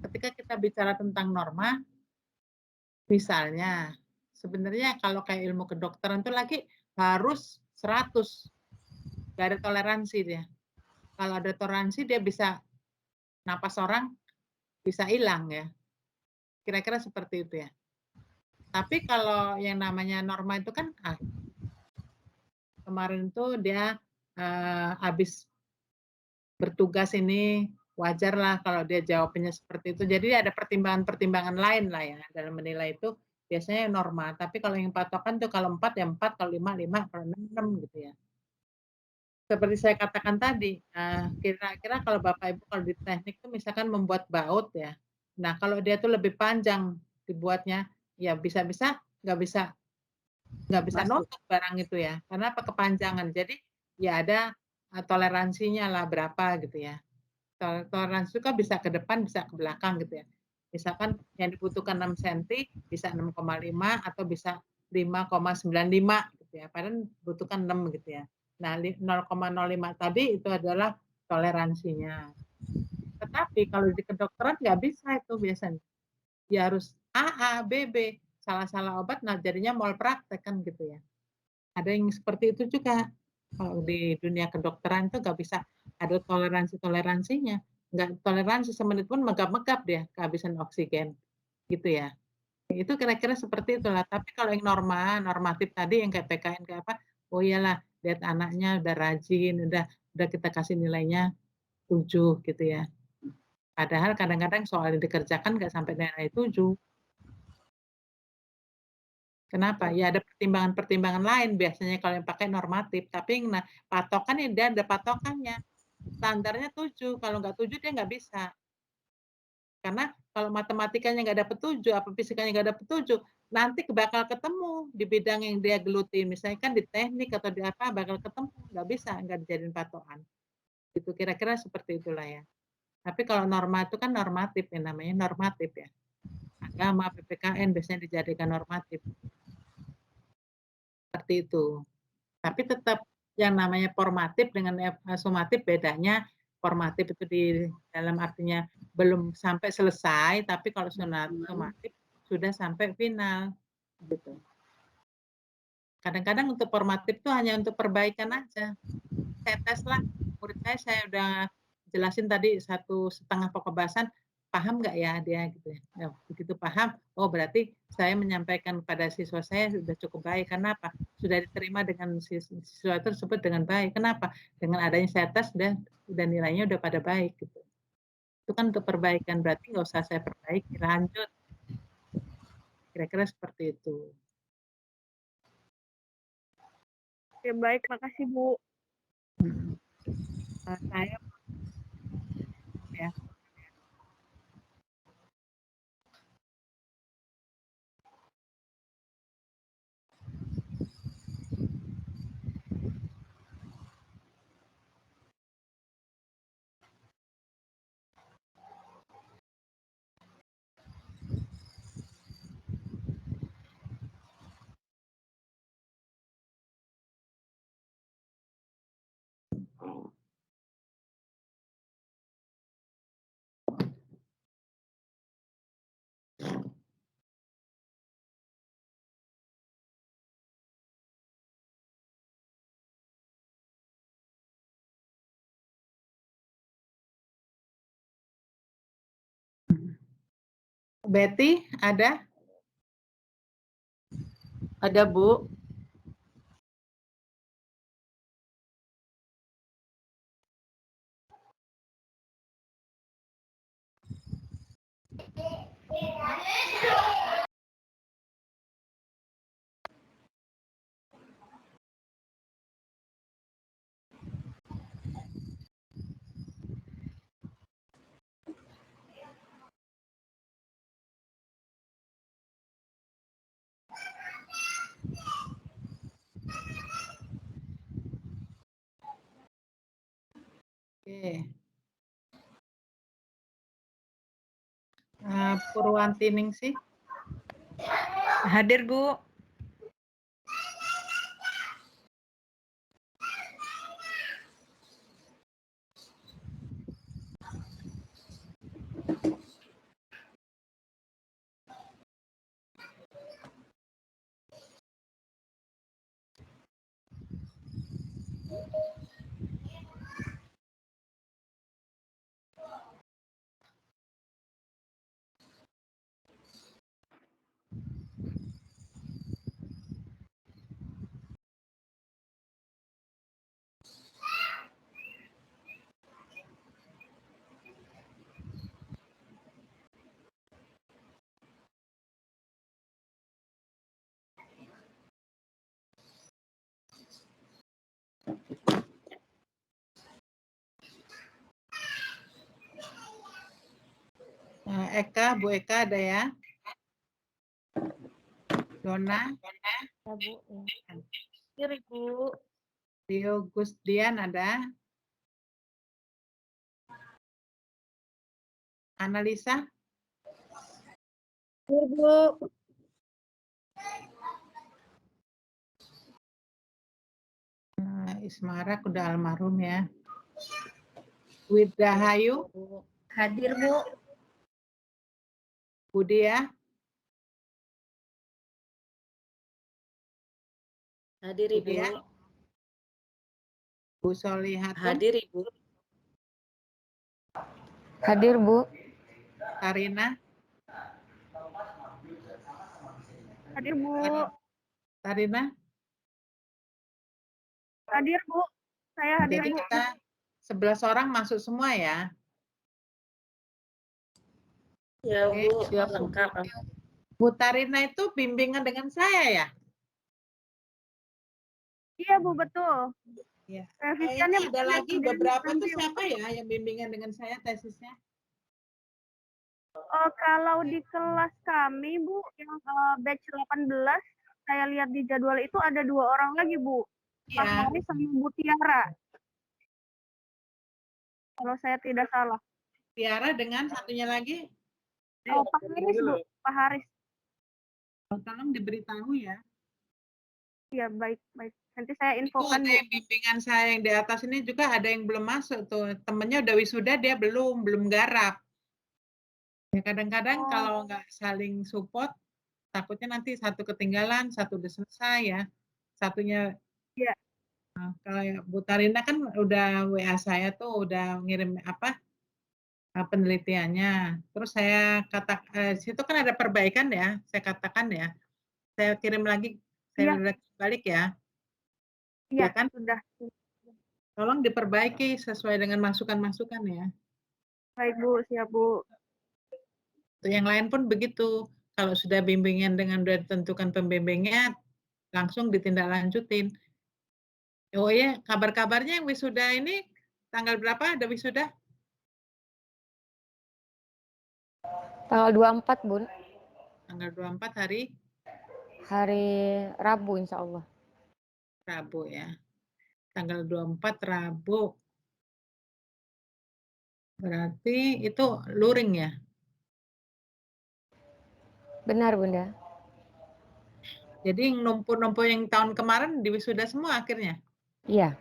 Ketika kita bicara tentang norma, misalnya sebenarnya kalau kayak ilmu kedokteran itu lagi harus 100, nggak ada toleransi dia. Kalau ada toleransi dia bisa napas orang bisa hilang ya. Kira-kira seperti itu ya. Tapi kalau yang namanya norma itu kan kemarin tuh dia habis bertugas ini wajar lah kalau dia jawabnya seperti itu. Jadi ada pertimbangan-pertimbangan lain lah ya dalam menilai itu biasanya norma. Tapi kalau yang patokan tuh kalau 4 ya 4, kalau 5, 5, kalau 6, 6 gitu ya. Seperti saya katakan tadi, kira-kira kalau Bapak Ibu kalau di teknik itu misalkan membuat baut ya. Nah kalau dia tuh lebih panjang dibuatnya, ya bisa-bisa nggak bisa nutup barang itu ya. Karena apa kepanjangan. Jadi ya ada toleransinya lah berapa gitu ya. Toleransi itu kan bisa ke depan, bisa ke belakang gitu ya. Misalkan yang dibutuhkan 6 cm bisa 6,5 atau bisa 5,95 gitu ya. Padahal butuhkan 6 gitu ya. Nah, 0,05 tadi itu adalah toleransinya. Tetapi kalau di kedokteran nggak bisa itu biasanya. Ya harus A, B, B. Salah-salah obat, nah jadinya mal praktek kan gitu ya. Ada yang seperti itu juga. Kalau di dunia kedokteran itu nggak bisa ada toleransinya. Nggak toleransi semenit pun megap-megap dia kehabisan oksigen. Gitu ya. Itu kira-kira seperti itulah. Tapi kalau yang normatif tadi yang kayak PKN kayak apa, oh iyalah lihat anaknya udah rajin, udah kita kasih nilainya 7 gitu ya. Padahal kadang-kadang soal yang dikerjakan nggak sampai nilai 7. Kenapa? Ya ada pertimbangan-pertimbangan lain biasanya kalau yang pakai normatif. Tapi nah, patokan ya dia ada patokannya. Standarnya 7, kalau nggak 7 dia nggak bisa. Karena kalau matematikanya nggak dapet 7, apa fisikanya nggak dapet 7, nanti bakal ketemu di bidang yang dia geluti. Misalnya kan di teknik atau di apa bakal ketemu, nggak bisa, nggak dijadiin patokan. Itu kira-kira seperti itulah ya. Tapi kalau norma itu kan normatif ya namanya normatif ya. Agama, PPKN biasanya dijadikan normatif. Seperti itu. Tapi tetap yang namanya formatif dengan sumatif bedanya formatif itu di dalam artinya belum sampai selesai, tapi kalau sumatif sudah sampai final gitu. Kadang-kadang untuk formatif itu hanya untuk perbaikan aja. Saya tes lah, murid saya udah jelasin tadi 1,5 pokok bahasan, paham nggak ya dia gitu ya. Nah, begitu paham, oh berarti saya menyampaikan pada siswa saya sudah cukup baik. Kenapa? Sudah diterima dengan siswa tersebut dengan baik. Kenapa? Dengan adanya saya tes dan nilainya udah pada baik gitu. Itu kan untuk perbaikan, berarti nggak usah saya perbaiki, lanjut. Kira-kira seperti itu. Oke, baik, makasih Bu. Saya ya. Betty ada? Ada Bu. Oke. Purwanti Ningsih. Hadir, Bu. Eka, Bu Eka ada ya? Dona, Ya, Bu. Ya. Kiri Bu. Rio Gusdian ada? Analisa? Hadir, Bu. Ismarak udah almarhum ya. Widahayu? Hadir, Bu. Budi ya? Hadir Ibu. Budi ya? Bu Solihatun? Hadir Ibu. Hadir, Bu. Karina? Hadir Bu. Karina? Hadir Bu. Saya hadir Jadi Bu. kita 11 orang masuk semua ya? Ya Oke, Bu, siap, Bu. lengkap. Bu Tarina itu bimbingan dengan saya ya? Iya Bu, betul. Iya. Revisiannya Ini ada betul, lagi sambil beberapa tuh nanti. siapa ya yang bimbingan dengan saya tesisnya? Kalau di kelas kami Bu, yang batch 18, saya lihat di jadwal itu ada 2 orang lagi Bu. Pak Iya. Haris sama Bu Tiara. Kalau saya tidak salah. Tiara dengan satunya lagi, Oh, Pak Haris Bu, Pak Haris. tolong diberitahu ya. Iya, baik, baik. Nanti saya Itu infokan ada Bu. yang bimbingan saya yang di atas ini juga ada yang belum masuk tuh. Temennya udah wisuda, dia belum garap. Ya kadang-kadang kalau nggak saling support, takutnya nanti satu ketinggalan, satu udah selesai ya. Satunya, Iya. kalau Bu Tarina kan udah WA saya tuh, udah ngirim penelitiannya. Terus saya situ kan ada perbaikan ya, saya katakan ya. Saya kirim lagi, saya Iya. balik ya. Iya, Ya kan? sudah. Tolong diperbaiki sesuai dengan masukan-masukan ya. Baik Bu, siap Bu. Yang lain pun begitu. Kalau sudah bimbingan dengan sudah ditentukan pembimbingnya, langsung ditindaklanjutin. Oh iya, kabar-kabarnya yang wisuda ini tanggal berapa ada wisuda? Tanggal 24, Bun. Tanggal 24 hari Hari Rabu insya Allah. Rabu ya. Tanggal 24 Rabu. Berarti itu luring ya? Benar, Bunda. Jadi numpuk-numpuk yang tahun kemarin di wisuda semua akhirnya? Iya.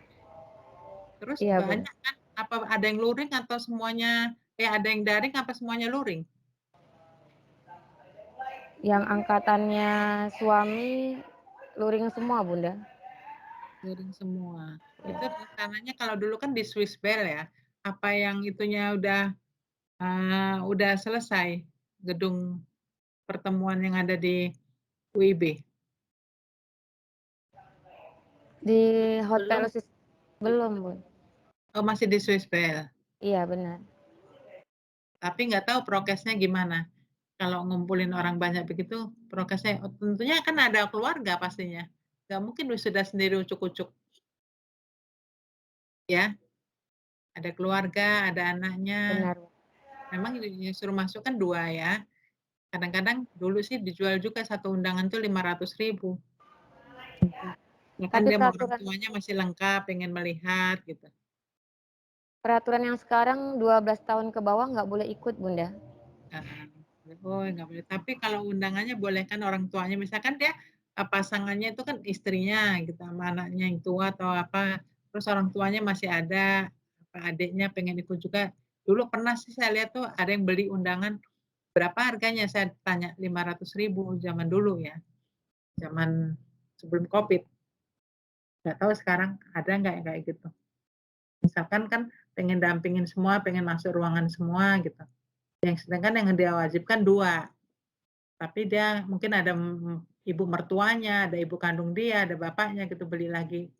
Terus Iya, banyak Bun. kan? Apa ada yang luring atau semuanya, ada yang daring apa semuanya luring? Yang angkatannya suami luring semua, Bunda. Luring semua. Itu rencananya kalau dulu kan di Swiss Bell ya, apa yang itunya udah selesai gedung pertemuan yang ada di UIB? Di hotel belum, Bun. Oh masih di Swiss Bell. Iya, benar. Tapi nggak tahu prokesnya gimana. Kalau ngumpulin orang banyak begitu, prokesnya tentunya kan ada keluarga pastinya. Nggak mungkin wisuda sendiri ucuk-ucuk. Ya, ada keluarga, ada anaknya. Benar. Memang yang suruh masuk kan 2 ya. Kadang-kadang dulu sih dijual juga satu undangan tuh 500.000. Ya kan Tapi dia mau orang tuanya masih lengkap, pengen melihat gitu. peraturan yang sekarang 12 tahun ke bawah nggak boleh ikut, Bunda. Oh, nggak boleh. Tapi kalau undangannya boleh kan orang tuanya, misalkan dia pasangannya itu kan istrinya gitu, sama anaknya yang tua atau apa, terus orang tuanya masih ada, adiknya pengen ikut juga. Dulu pernah sih saya lihat tuh ada yang beli undangan, berapa harganya? Saya tanya 500.000 zaman dulu ya, zaman sebelum COVID. Nggak tahu sekarang ada nggak yang kayak gitu. Misalkan kan pengen dampingin semua, pengen masuk ruangan semua gitu. Yang sedangkan yang dia wajibkan 2. Tapi dia mungkin ada ibu mertuanya, ada ibu kandung dia, ada bapaknya gitu beli lagi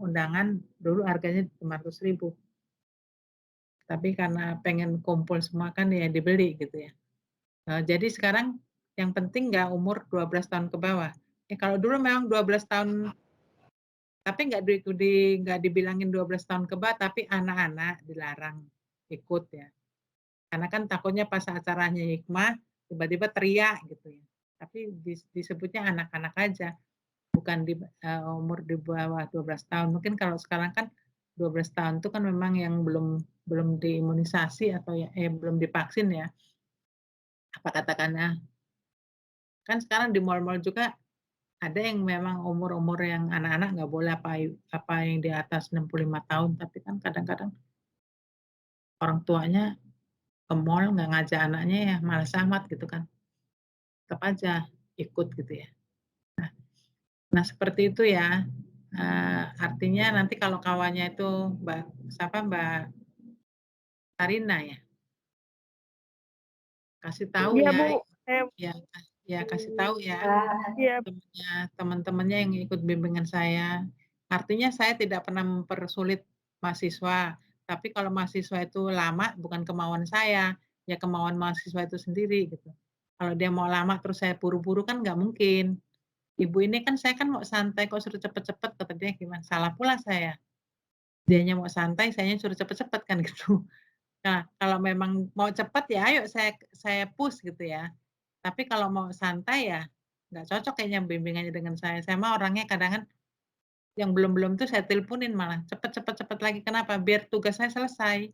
undangan dulu harganya 500.000. Tapi karena pengen kumpul semua kan ya dibeli gitu ya. Jadi sekarang yang penting nggak umur 12 tahun ke bawah. Kalau dulu memang 12 tahun, tapi nggak dibilangin 12 tahun ke bawah, tapi anak-anak dilarang ikut ya. Karena kan takutnya pas acaranya hikmah, tiba-tiba teriak gitu ya. Tapi disebutnya anak-anak aja, bukan di umur di bawah 12 tahun. Mungkin kalau sekarang kan 12 tahun itu kan memang yang belum diimunisasi atau belum divaksin ya. Apa katakannya? Kan sekarang di mal-mal juga ada yang memang umur-umur yang anak-anak nggak boleh apa yang di atas 65 tahun, tapi kan kadang-kadang orang tuanya ke mall nggak ngajak anaknya ya, malas amat gitu kan. Tetap aja ikut gitu ya. Nah seperti itu ya. Artinya nanti kalau kawannya itu Mbak Karina ya, kasih tahu Iya, ya, Bu. kasih tahu ya Iya. teman-temannya yang ikut bimbingan saya. Artinya saya tidak pernah mempersulit mahasiswa, tapi kalau mahasiswa itu lama bukan kemauan saya, ya kemauan mahasiswa itu sendiri gitu. Kalau dia mau lama terus saya buru-buru kan nggak mungkin. Ibu ini kan saya kan mau santai kok suruh cepet-cepet, kata dia gimana, salah pula saya. Dianya mau santai, sayanya suruh cepet-cepet kan gitu. Nah, kalau memang mau cepet ya ayo saya push gitu ya. Tapi kalau mau santai ya nggak cocok kayaknya bimbingannya dengan saya. Saya mah orangnya kadang kan yang belum-belum tuh saya teleponin malah, cepet cepet cepet lagi, kenapa? Biar tugas saya selesai,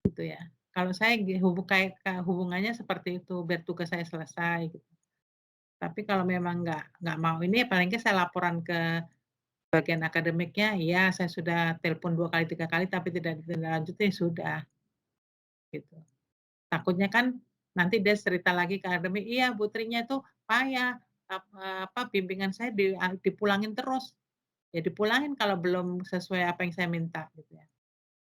gitu ya. Kalau saya hubungannya seperti itu, biar tugas saya selesai gitu. Tapi kalau memang nggak mau ini, paling nggak saya laporan ke bagian akademiknya, iya saya sudah telepon 2 kali, 3 kali, tapi tidak ditindaklanjuti, sudah, gitu. Takutnya kan nanti dia cerita lagi ke akademik, iya Bu Trinya itu payah, bimbingan saya dipulangin terus. Ya dipulangin kalau belum sesuai apa yang saya minta, gitu ya.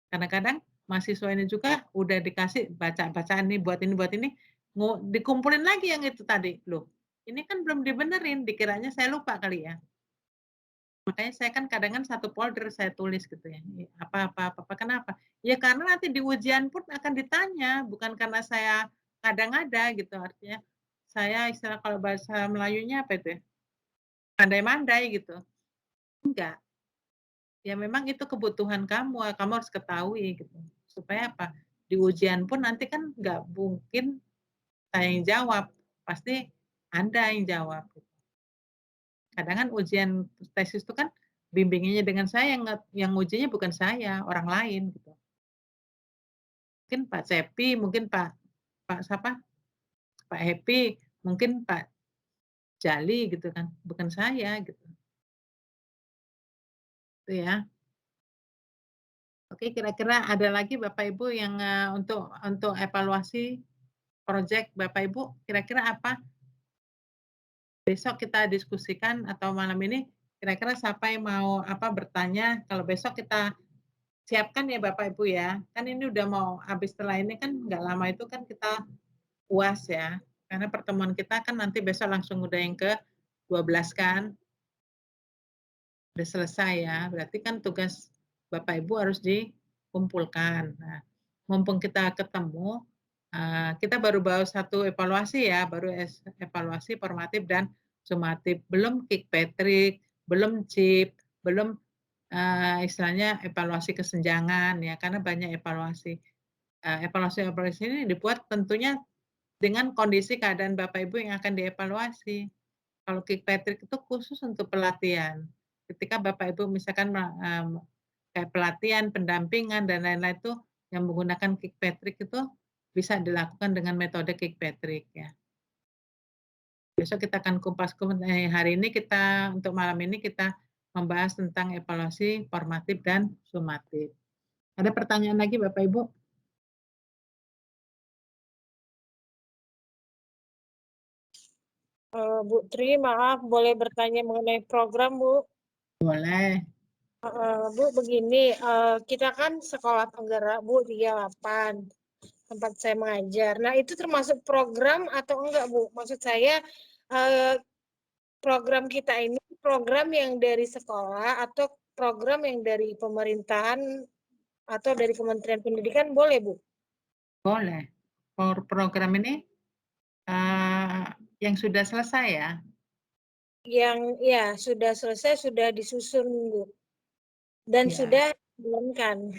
Kadang-kadang mahasiswa ini juga udah dikasih bacaan nih, buat ini, dikumpulin lagi yang itu tadi. Loh, ini kan belum dibenerin, dikiranya saya lupa kali ya. Makanya saya kan kadang kan satu folder saya tulis gitu ya, apa, kenapa? Ya karena nanti di ujian pun akan ditanya, bukan karena saya ngada-ngada gitu, artinya saya istilah kalau bahasa Melayunya apa itu ya, pandai-mandai gitu. Enggak. Ya memang itu kebutuhan kamu harus ketahui gitu. Supaya apa? Di ujian pun nanti kan nggak mungkin saya yang jawab, pasti Anda yang jawab. Kadang kan ujian tesis itu kan bimbingannya dengan saya, yang ujinya bukan saya, orang lain gitu. Mungkin Pak Cepi, mungkin Pak siapa? Pak Happy, mungkin Pak Jali gitu kan, bukan saya gitu. Itu ya. Oke, kira-kira ada lagi Bapak Ibu yang untuk evaluasi proyek Bapak Ibu, kira-kira apa? Besok kita diskusikan atau malam ini kira-kira siapa yang mau bertanya? Kalau besok kita siapkan ya Bapak Ibu ya. Kan ini udah mau habis, setelah ini kan nggak lama itu kan kita UAS ya. Karena pertemuan kita kan nanti besok langsung udah yang ke-12 kan. Udah selesai ya. Berarti kan tugas Bapak Ibu harus dikumpulkan. Nah, mumpung kita ketemu, kita baru satu evaluasi ya, baru evaluasi formatif dan sumatif. Belum Kikpetrik, belum CIP, belum istilahnya evaluasi kesenjangan ya, karena banyak evaluasi. Evaluasi ini dibuat tentunya dengan kondisi keadaan Bapak Ibu yang akan dievaluasi. Kalau Kikpetrik itu khusus untuk pelatihan. Ketika Bapak Ibu misalkan kayak pelatihan, pendampingan, dan lain-lain itu yang menggunakan Kikpetrik itu bisa dilakukan dengan metode Kikpetrik ya. Besok kita akan kupas hari ini untuk malam ini kita membahas tentang evaluasi formatif dan sumatif. Ada pertanyaan lagi Bapak Ibu? Bu Tri, maaf, boleh bertanya mengenai program, Bu? Boleh. Bu, begini, kita kan sekolah penggerak, Bu, 38, tempat saya mengajar. Nah, itu termasuk program atau enggak, Bu? Maksud saya, program kita ini program yang dari sekolah atau program yang dari pemerintahan atau dari Kementerian Pendidikan, boleh, Bu? Boleh. Program ini yang sudah selesai ya? Yang ya sudah selesai, sudah disusun, Bu. Dan Ya. sudah dijalankan.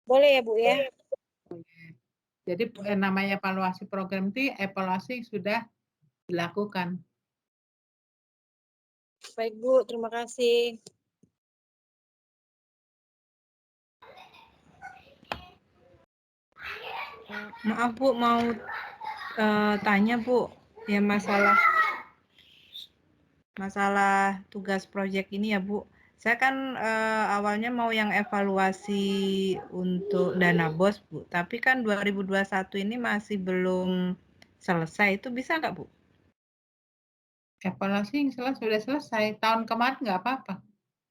Boleh ya, Bu ya? Jadi namanya evaluasi program itu evaluasi yang sudah dilakukan. Baik, Bu. Terima kasih. Maaf Bu, mau tanya Bu, ya masalah tugas proyek ini ya Bu. Saya kan awalnya mau yang evaluasi untuk dana BOS Bu, tapi kan 2021 ini masih belum selesai, itu bisa nggak Bu? Evaluasi yang sudah selesai, tahun kemarin nggak apa-apa.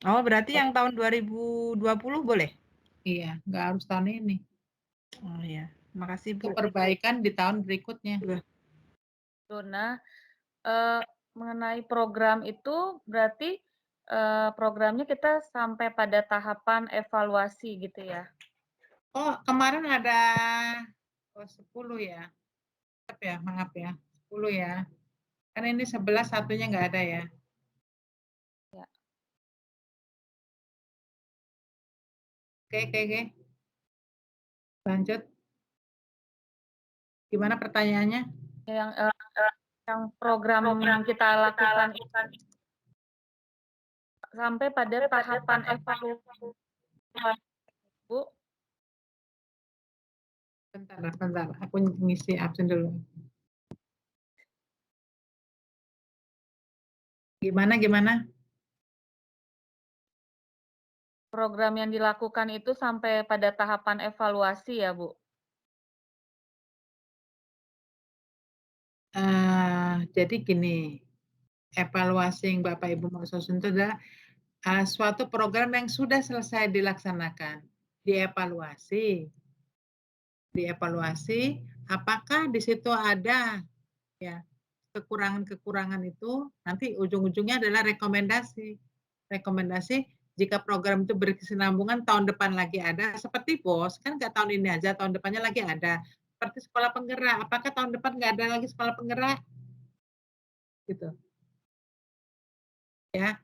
Oh, berarti yang tahun 2020 boleh? Iya, nggak harus tahun ini. Oh iya, makasih Bu. Perbaikan di tahun berikutnya. Dona, mengenai program itu berarti programnya kita sampai pada tahapan evaluasi gitu ya? Oh, kemarin ada 10 ya. Maaf ya, 10 ya. Kan ini 11 satunya nggak ada ya. Ya. Oke. Lanjut. Gimana pertanyaannya? Yang program yang kita lakukan sampai pada tahapan evaluasi, Bu. Bentar. Aku ngisi absen dulu. Gimana? Program yang dilakukan itu sampai pada tahapan evaluasi ya, Bu? Jadi gini, evaluasi yang Bapak Ibu mau susun itu adalah suatu program yang sudah selesai dilaksanakan. Dievaluasi, apakah di situ ada ya kekurangan-kekurangan itu, nanti ujung-ujungnya adalah rekomendasi. Rekomendasi jika program itu berkesinambungan tahun depan lagi ada, seperti BOS, kan nggak tahun ini aja, tahun depannya lagi ada. Seperti sekolah penggerak, apakah tahun depan nggak ada lagi sekolah penggerak? Gitu. Ya.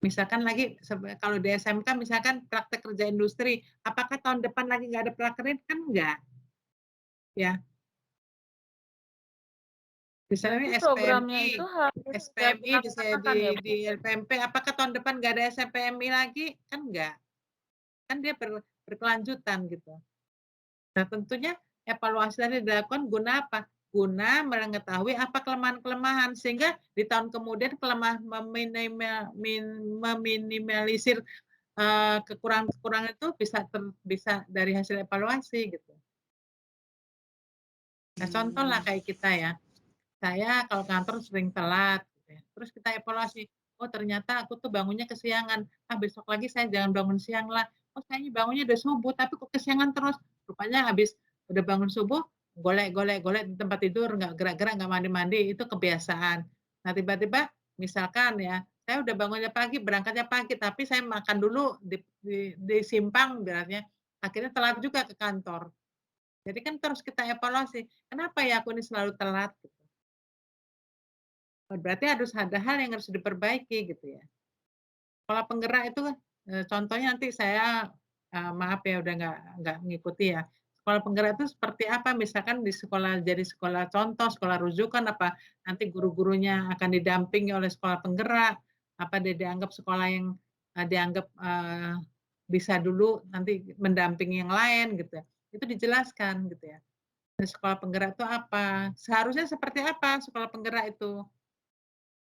Misalkan lagi kalau di SMK misalkan praktek kerja industri, apakah tahun depan lagi nggak ada praktek kan enggak? Ya. Misalnya Berarti programnya itu harus SPMI bisa dilaksanakan ya, Bu? di LPMP, apakah tahun depan nggak ada SPMI lagi? Kan enggak. Kan dia berkelanjutan gitu. Nah tentunya evaluasi tadi dilakukan guna apa? Guna mengetahui apa kelemahan-kelemahan sehingga di tahun kemudian meminimalisir kekurangan-kekurangan itu bisa dari hasil evaluasi gitu. Nah contoh lah kayak kita ya. Saya kalau kantor sering telat, gitu ya. Terus kita evaluasi, oh ternyata aku tuh bangunnya kesiangan, besok lagi saya jangan bangun siang lah. Oh saya bangunnya udah subuh, tapi kok kesiangan terus. Rupanya habis udah bangun subuh, golek di tempat tidur, nggak gerak-gerak, nggak mandi-mandi, itu kebiasaan. Nah tiba-tiba misalkan ya, saya udah bangunnya pagi, berangkatnya pagi, tapi saya makan dulu di simpang, beratnya, akhirnya telat juga ke kantor. Jadi kan terus kita evaluasi, kenapa ya aku ini selalu telat? Berarti harus ada hal yang harus diperbaiki gitu ya. Sekolah penggerak itu contohnya nanti saya maaf ya udah nggak ngikuti ya. Sekolah penggerak itu seperti apa? Misalkan di sekolah jadi sekolah contoh, sekolah rujukan apa nanti guru-gurunya akan didampingi oleh sekolah penggerak, apa dia dianggap sekolah yang dianggap bisa dulu nanti mendampingi yang lain gitu ya. Itu dijelaskan gitu ya. Dan sekolah penggerak itu apa? Seharusnya seperti apa sekolah penggerak itu?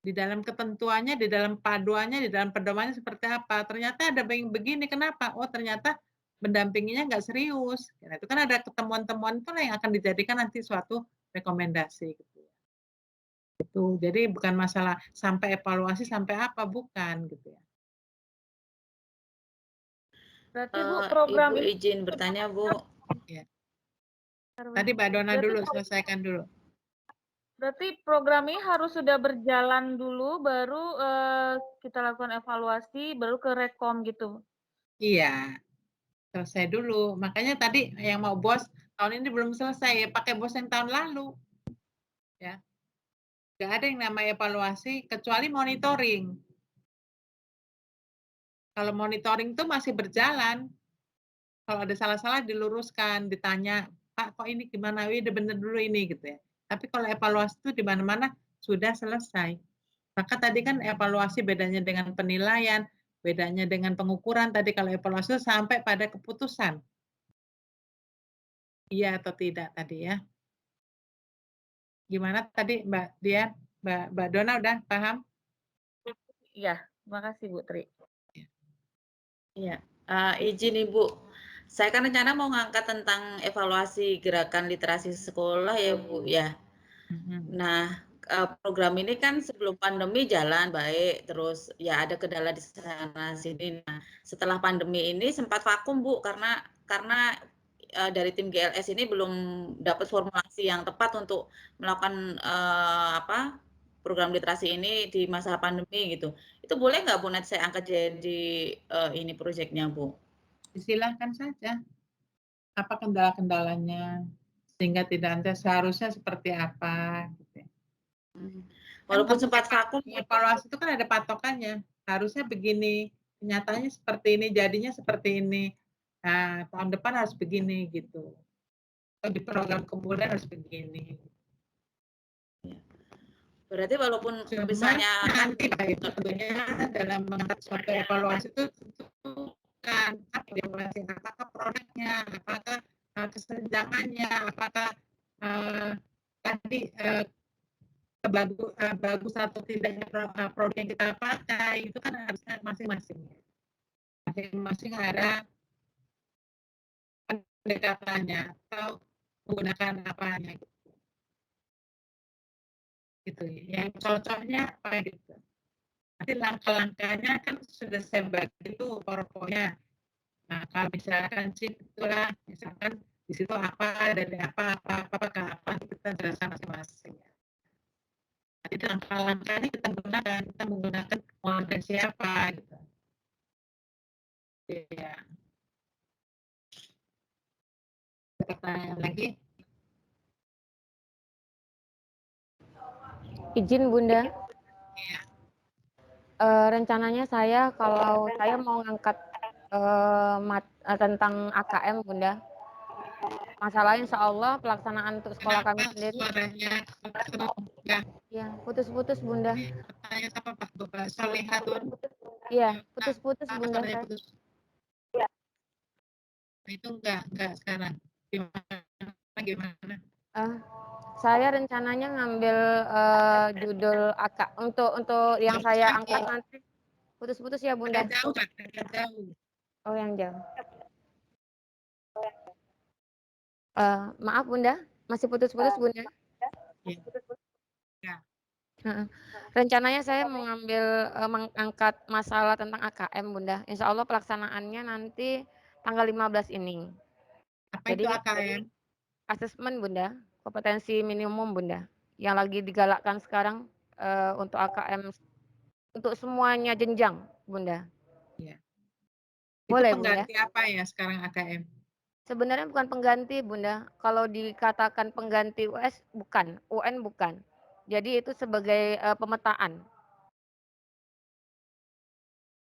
Di dalam ketentuannya, di dalam paduannya, di dalam pedomannya seperti apa. Ternyata ada begini, kenapa? Oh ternyata mendampinginya nggak serius. Nah, itu kan ada temuan-temuan itu yang akan dijadikan nanti suatu rekomendasi. Gitu. Jadi bukan masalah sampai evaluasi sampai apa, bukan gitu ya. Berarti Bu program Ibu izin bertanya Bu. Ya. Tadi Mbak Dona dulu, berarti selesaikan dulu. Berarti program ini harus sudah berjalan dulu, baru kita lakukan evaluasi, baru ke rekom gitu. Iya, selesai dulu. Makanya tadi yang mau bos tahun ini belum selesai, ya pakai bos yang tahun lalu. Ya. Nggak ada yang namanya evaluasi kecuali monitoring. Kalau monitoring itu masih berjalan. Kalau ada salah-salah diluruskan, ditanya, Pak kok ini gimana? Udah bener dulu ini gitu ya. Tapi kalau evaluasi itu di mana-mana sudah selesai. Maka tadi kan evaluasi bedanya dengan penilaian, bedanya dengan pengukuran. Tadi kalau evaluasi sampai pada keputusan. Iya atau tidak tadi ya. Gimana tadi Mbak Dian? Mbak Dona udah paham? Iya, terima kasih Bu Tri. Iya, izin Ibu. Saya kan rencana mau ngangkat tentang evaluasi gerakan literasi sekolah ya Bu ya. Nah, program ini kan sebelum pandemi jalan baik, terus ya ada kendala di sana sini. Nah, setelah pandemi ini sempat vakum Bu karena dari tim GLS ini belum dapat formulasi yang tepat untuk melakukan program literasi ini di masa pandemi gitu. Itu boleh nggak Bu nanti saya angkat jadi ini proyeknya Bu? Silahkan saja. Apa kendala-kendalanya sehingga tidak ada seharusnya seperti apa gitu. Walaupun kan sempat vakum evaluasi itu kan ada patokannya, harusnya begini, kenyataannya seperti ini, jadinya seperti ini. Nah, tahun depan harus begini gitu. Di program kemudian harus begini. Berarti walaupun Cuma misalnya nanti itu tentunya dalam mengangkat suatu evaluasi itu tentukan apakah produknya, apakah kesenjangannya, apakah tadi bagus atau tidaknya produk yang kita pakai itu kan harusnya masing-masing ada pendekatannya atau menggunakan apanya gitu yang cocoknya apa gitu. Nanti langkah-langkahnya kan sudah saya bagi itu PowerPoint-nya. Nah, kalau misalkan chip itulah, misalkan di situ apa, dari apa kita jelaskan masing-masing. Nanti langkah-langkahnya kita menggunakan model siapa gitu. Ya. Pertanyaan lagi? Izin Bunda. Rencananya saya kalau saya mau ngangkat tentang AKM Bunda. Masalahnya insya Allah pelaksanaan untuk sekolah kami sendiri. Suaranya Ya, putus-putus Bunda. Tanya sama Pak Solihatun. Iya, putus-putus Bunda. Suaranya putus. Itu enggak sekarang. Gimana? Saya rencananya ngambil judul untuk yang saya angkat nanti. Putus-putus ya Bunda. Jauh. Oh, yang jauh. Maaf Bunda, masih putus-putus Bunda. Ya. Rencananya saya mengambil mengangkat masalah tentang AKM Bunda. Insya Allah pelaksanaannya nanti tanggal 15 ini. Apa itu AKM? Asesmen Bunda, kompetensi minimum Bunda, yang lagi digalakkan sekarang untuk AKM untuk semuanya jenjang Bunda. Ya. Boleh itu pengganti Bunda? Apa ya sekarang AKM? Sebenarnya bukan pengganti Bunda. Kalau dikatakan pengganti US bukan, UN bukan. Jadi itu sebagai pemetaan.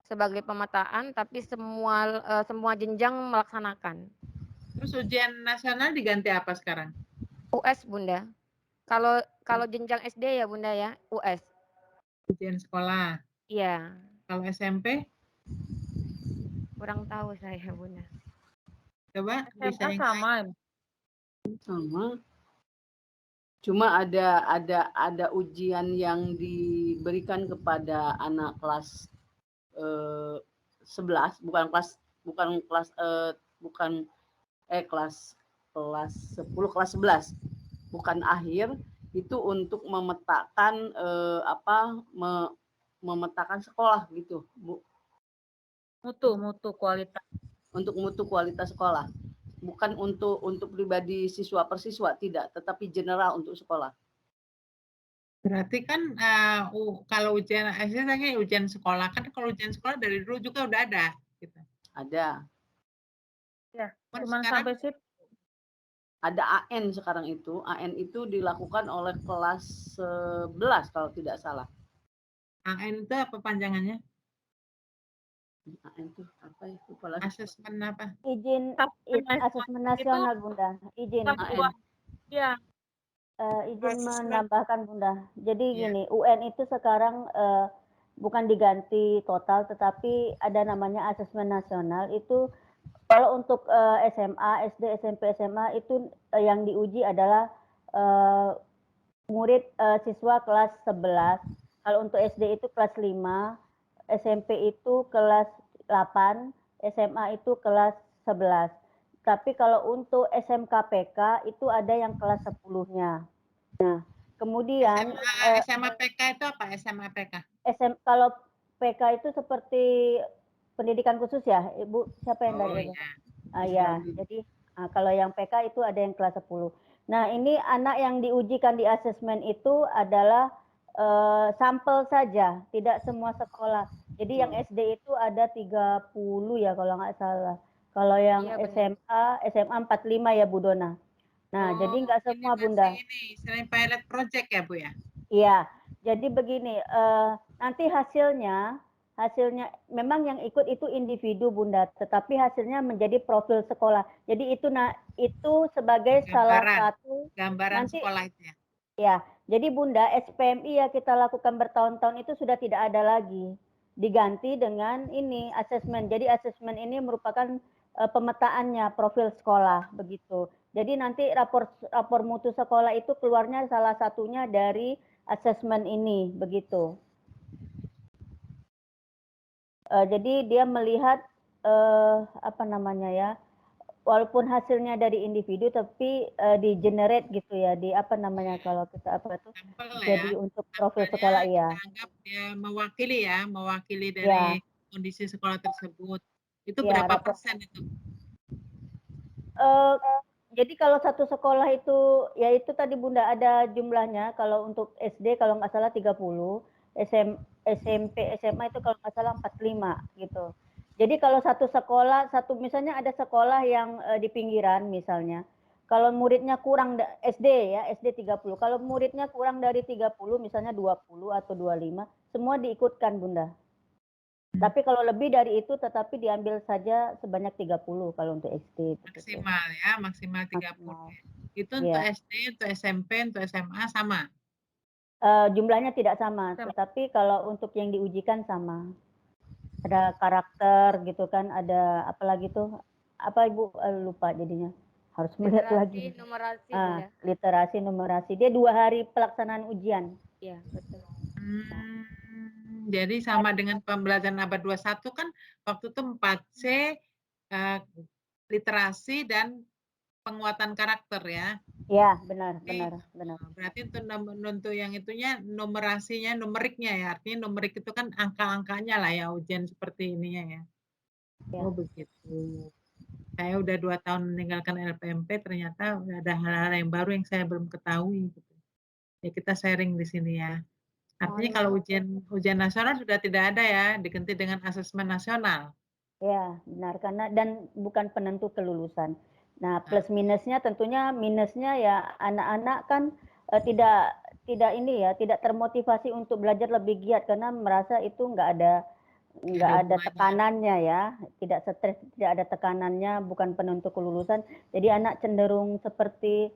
Sebagai pemetaan, tapi semua jenjang melaksanakan. Terus ujian nasional diganti apa sekarang? US Bunda. Kalau jenjang SD ya Bunda ya, US. Ujian sekolah. Iya. Kalau SMP? Kurang tahu saya Bunda. Coba bisa sama. Cuma ada ujian yang diberikan kepada anak kelas 11, kelas 10, kelas 11, bukan akhir, itu untuk memetakan memetakan sekolah gitu, Bu. Mutu kualitas. Untuk mutu kualitas sekolah. Bukan untuk pribadi siswa per siswa, tidak, tetapi general untuk sekolah. Berarti kan kalau ujian ujian sekolah, kan kalau ujian sekolah dari dulu juga udah ada gitu. Ada. Ya, cuma sampai situ. Ada AN sekarang itu. AN itu dilakukan oleh kelas 11 kalau tidak salah. AN itu apa panjangannya? AN itu apa ya? Lupa lagi. Asesmen apa? Izin asesmen nasional Bunda. Izin. AN. Ya. Izin menambahkan Bunda. Jadi gini, UN itu sekarang bukan diganti total, tetapi ada namanya asesmen nasional. Itu kalau untuk SMA, SD, SMP, SMA itu yang diuji adalah murid siswa kelas 11. Kalau untuk SD itu kelas 5, SMP itu kelas 8, SMA itu kelas 11. Tapi kalau untuk SMK-PK itu ada yang kelas 10-nya. Nah, kemudian SMA PK itu apa? SMA PK? Kalau PK itu seperti pendidikan khusus ya, Ibu. Siapa yang dari? Ya, jadi kalau yang PK itu ada yang kelas 10. Nah, ini anak yang diujikan di asesmen itu adalah sampel saja, tidak semua sekolah. Jadi yang SD itu ada 30 ya kalau nggak salah. Kalau yang SMA 45 ya Bu Dona. Nah, jadi nggak semua Bunda. Ini selain pilot project ya Bu ya? Iya, jadi begini, nanti hasilnya memang yang ikut itu individu Bunda, tetapi hasilnya menjadi profil sekolah. Jadi itu sebagai salah satu gambaran nanti, sekolah itu ya. Ya, jadi Bunda, SPMI ya kita lakukan bertahun-tahun itu sudah tidak ada lagi. Diganti dengan ini asesmen. Jadi asesmen ini merupakan pemetaannya profil sekolah begitu. Jadi nanti rapor mutu sekolah itu keluarnya salah satunya dari asesmen ini begitu. Jadi dia melihat apa namanya ya, walaupun hasilnya dari individu tapi di generate gitu ya, di apa namanya kalau kita apa tuh jadi untuk profil sekolah ya. Anggap dia mewakili dari kondisi sekolah tersebut. Itu berapa persen itu? Jadi kalau satu sekolah itu, ya itu tadi Bunda ada jumlahnya, kalau untuk SD kalau nggak salah 30, SMP, SMA itu kalau nggak salah 45 gitu. Jadi kalau satu sekolah, misalnya ada sekolah yang di pinggiran misalnya, Kalau muridnya kurang SD ya, SD 30. Kalau muridnya kurang dari 30, misalnya 20 atau 25, semua diikutkan, Bunda. Tapi kalau lebih dari itu tetapi diambil saja sebanyak 30 kalau untuk SD. Maksimal ya, maksimal 30. Maksimal. Itu untuk Ya. SD, untuk SMP, untuk SMA sama? Jumlahnya tidak sama, tetapi kalau untuk yang diujikan sama. Ada karakter gitu kan, ada apa lagi tuh? Apa Ibu lupa jadinya. Harus melihat lagi. Numerasi, Bunda. Literasi, numerasi. Dia 2 hari pelaksanaan ujian. Iya, betul. Jadi sama dengan pembelajaran abad 21 kan waktu itu 4C literasi dan penguatan karakter ya. Ya, benar. Berarti untuk yang itunya numerasinya, numeriknya ya. Artinya numerik itu kan angka-angkanya lah ya ujian seperti ininya ya. Oh begitu. Saya udah 2 tahun meninggalkan LPMP, ternyata ada hal-hal yang baru yang saya belum ketahui. Gitu. Ya kita sharing di sini ya. Artinya kalau ujian nasional sudah tidak ada ya, diganti dengan asesmen nasional. Ya, benar, karena dan bukan penentu kelulusan. Nah, plus minusnya tentunya minusnya ya anak-anak kan tidak ini ya, tidak termotivasi untuk belajar lebih giat karena merasa itu nggak ada tekanannya ya, tidak stres, tidak ada tekanannya, bukan penentu kelulusan. Jadi anak cenderung seperti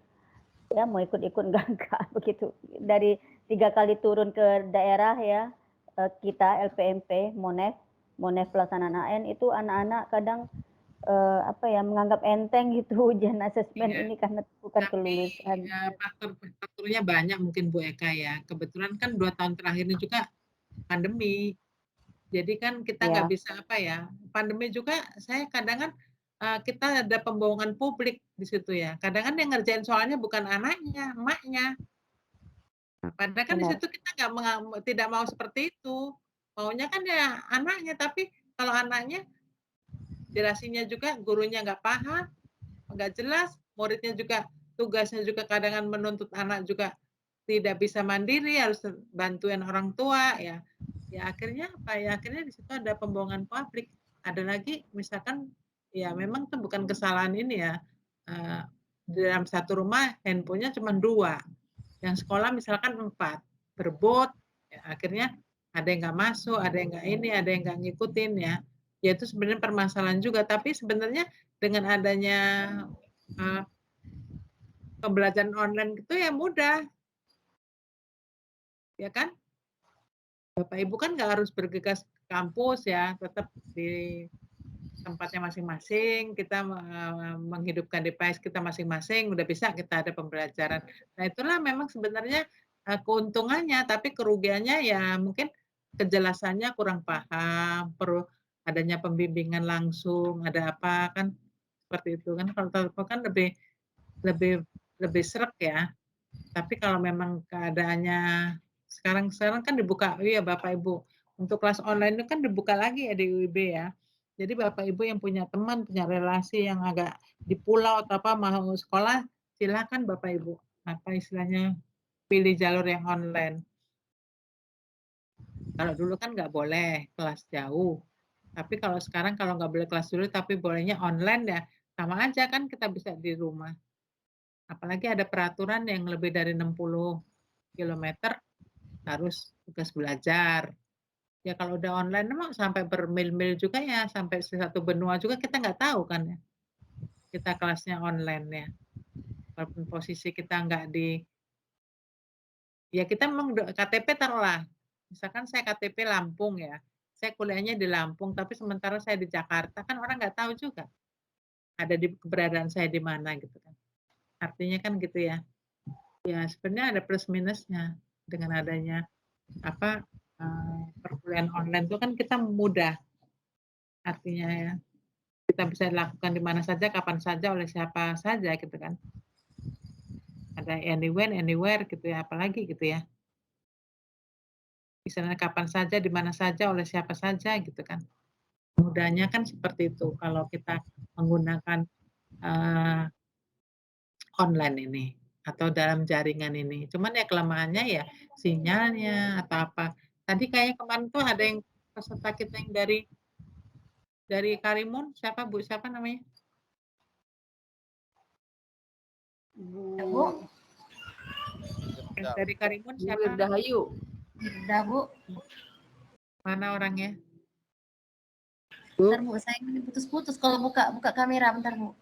ya mau ikut-ikut enggak begitu. Dari 3 kali turun ke daerah ya, kita LPMP, Monef pelaksanaan AN itu anak-anak kadang menganggap enteng gitu ujian asesmen ini karena bukan kelulusan. Faktornya banyak mungkin Bu Eka ya. Kebetulan kan 2 tahun terakhir ini juga pandemi. Jadi kan kita nggak bisa pandemi juga saya kadang kan kita ada pembohongan publik di situ ya. Kadang kan yang ngerjain soalnya bukan anaknya, emaknya. Padahal kan di situ kita tidak mau seperti itu. Maunya kan ya anaknya, tapi kalau anaknya jelasinnya juga gurunya nggak paham, nggak jelas, muridnya juga tugasnya juga kadang menuntut anak juga tidak bisa mandiri, harus bantuin orang tua ya. Ya akhirnya akhirnya di situ ada pembohongan publik. Ada lagi misalkan ya memang itu bukan kesalahan ini ya. Dalam satu rumah handphonenya cuma 2. Yang sekolah misalkan 4, berebut, ya, akhirnya ada yang nggak masuk, ada yang nggak ini, ada yang nggak ngikutin ya. Ya itu sebenarnya permasalahan juga, tapi sebenarnya dengan adanya pembelajaran online itu ya mudah, ya kan? Bapak Ibu kan nggak harus bergegas ke kampus ya, tetap di tempatnya masing-masing, kita menghidupkan device kita masing-masing, udah bisa kita ada pembelajaran. Nah itulah memang sebenarnya keuntungannya, tapi kerugiannya ya mungkin kejelasannya kurang paham, perlu adanya pembimbingan langsung, ada apa kan seperti itu kan. Kalau telepon kan lebih sreg ya. Tapi kalau memang keadaannya sekarang kan dibuka, iya Bapak Ibu, untuk kelas online itu kan dibuka lagi ya di UIB ya. Jadi Bapak Ibu yang punya teman, punya relasi yang agak di pulau atau apa mau sekolah, silakan Bapak Ibu. Apa istilahnya pilih jalur yang online. Kalau dulu kan nggak boleh kelas jauh. Tapi kalau sekarang kalau nggak boleh kelas dulu tapi bolehnya online ya sama aja kan kita bisa di rumah. Apalagi ada peraturan yang lebih dari 60 km harus tugas belajar. Ya kalau udah online memang sampai bermil-mil juga ya, sampai satu benua juga kita nggak tahu kan ya. Kita kelasnya online ya. Walaupun posisi kita nggak ya kita memang KTP taruhlah. Misalkan saya KTP Lampung ya, saya kuliahnya di Lampung, tapi sementara saya di Jakarta, kan orang nggak tahu juga. Ada di keberadaan saya di mana gitu kan. Artinya kan gitu ya. Ya sebenarnya ada plus minusnya dengan adanya perkuliahan online itu kan kita mudah. Artinya ya, kita bisa lakukan di mana saja, kapan saja, oleh siapa saja gitu kan. Ada anywhere gitu ya, apalagi gitu ya. Misalnya kapan saja, di mana saja, oleh siapa saja gitu kan. Mudahnya kan seperti itu kalau kita menggunakan online ini atau dalam jaringan ini. Cuman ya kelemahannya ya sinyalnya atau apa. Tadi kayak kemarin tuh ada yang peserta kita yang dari Karimun, siapa Bu, siapa namanya? Bu Yang dari Karimun Bu siapa? Wirdahayu. Udah, Bu. Mana orangnya? Bentar, Bu. Saya ini putus-putus kalau buka kamera. Bentar, Bu.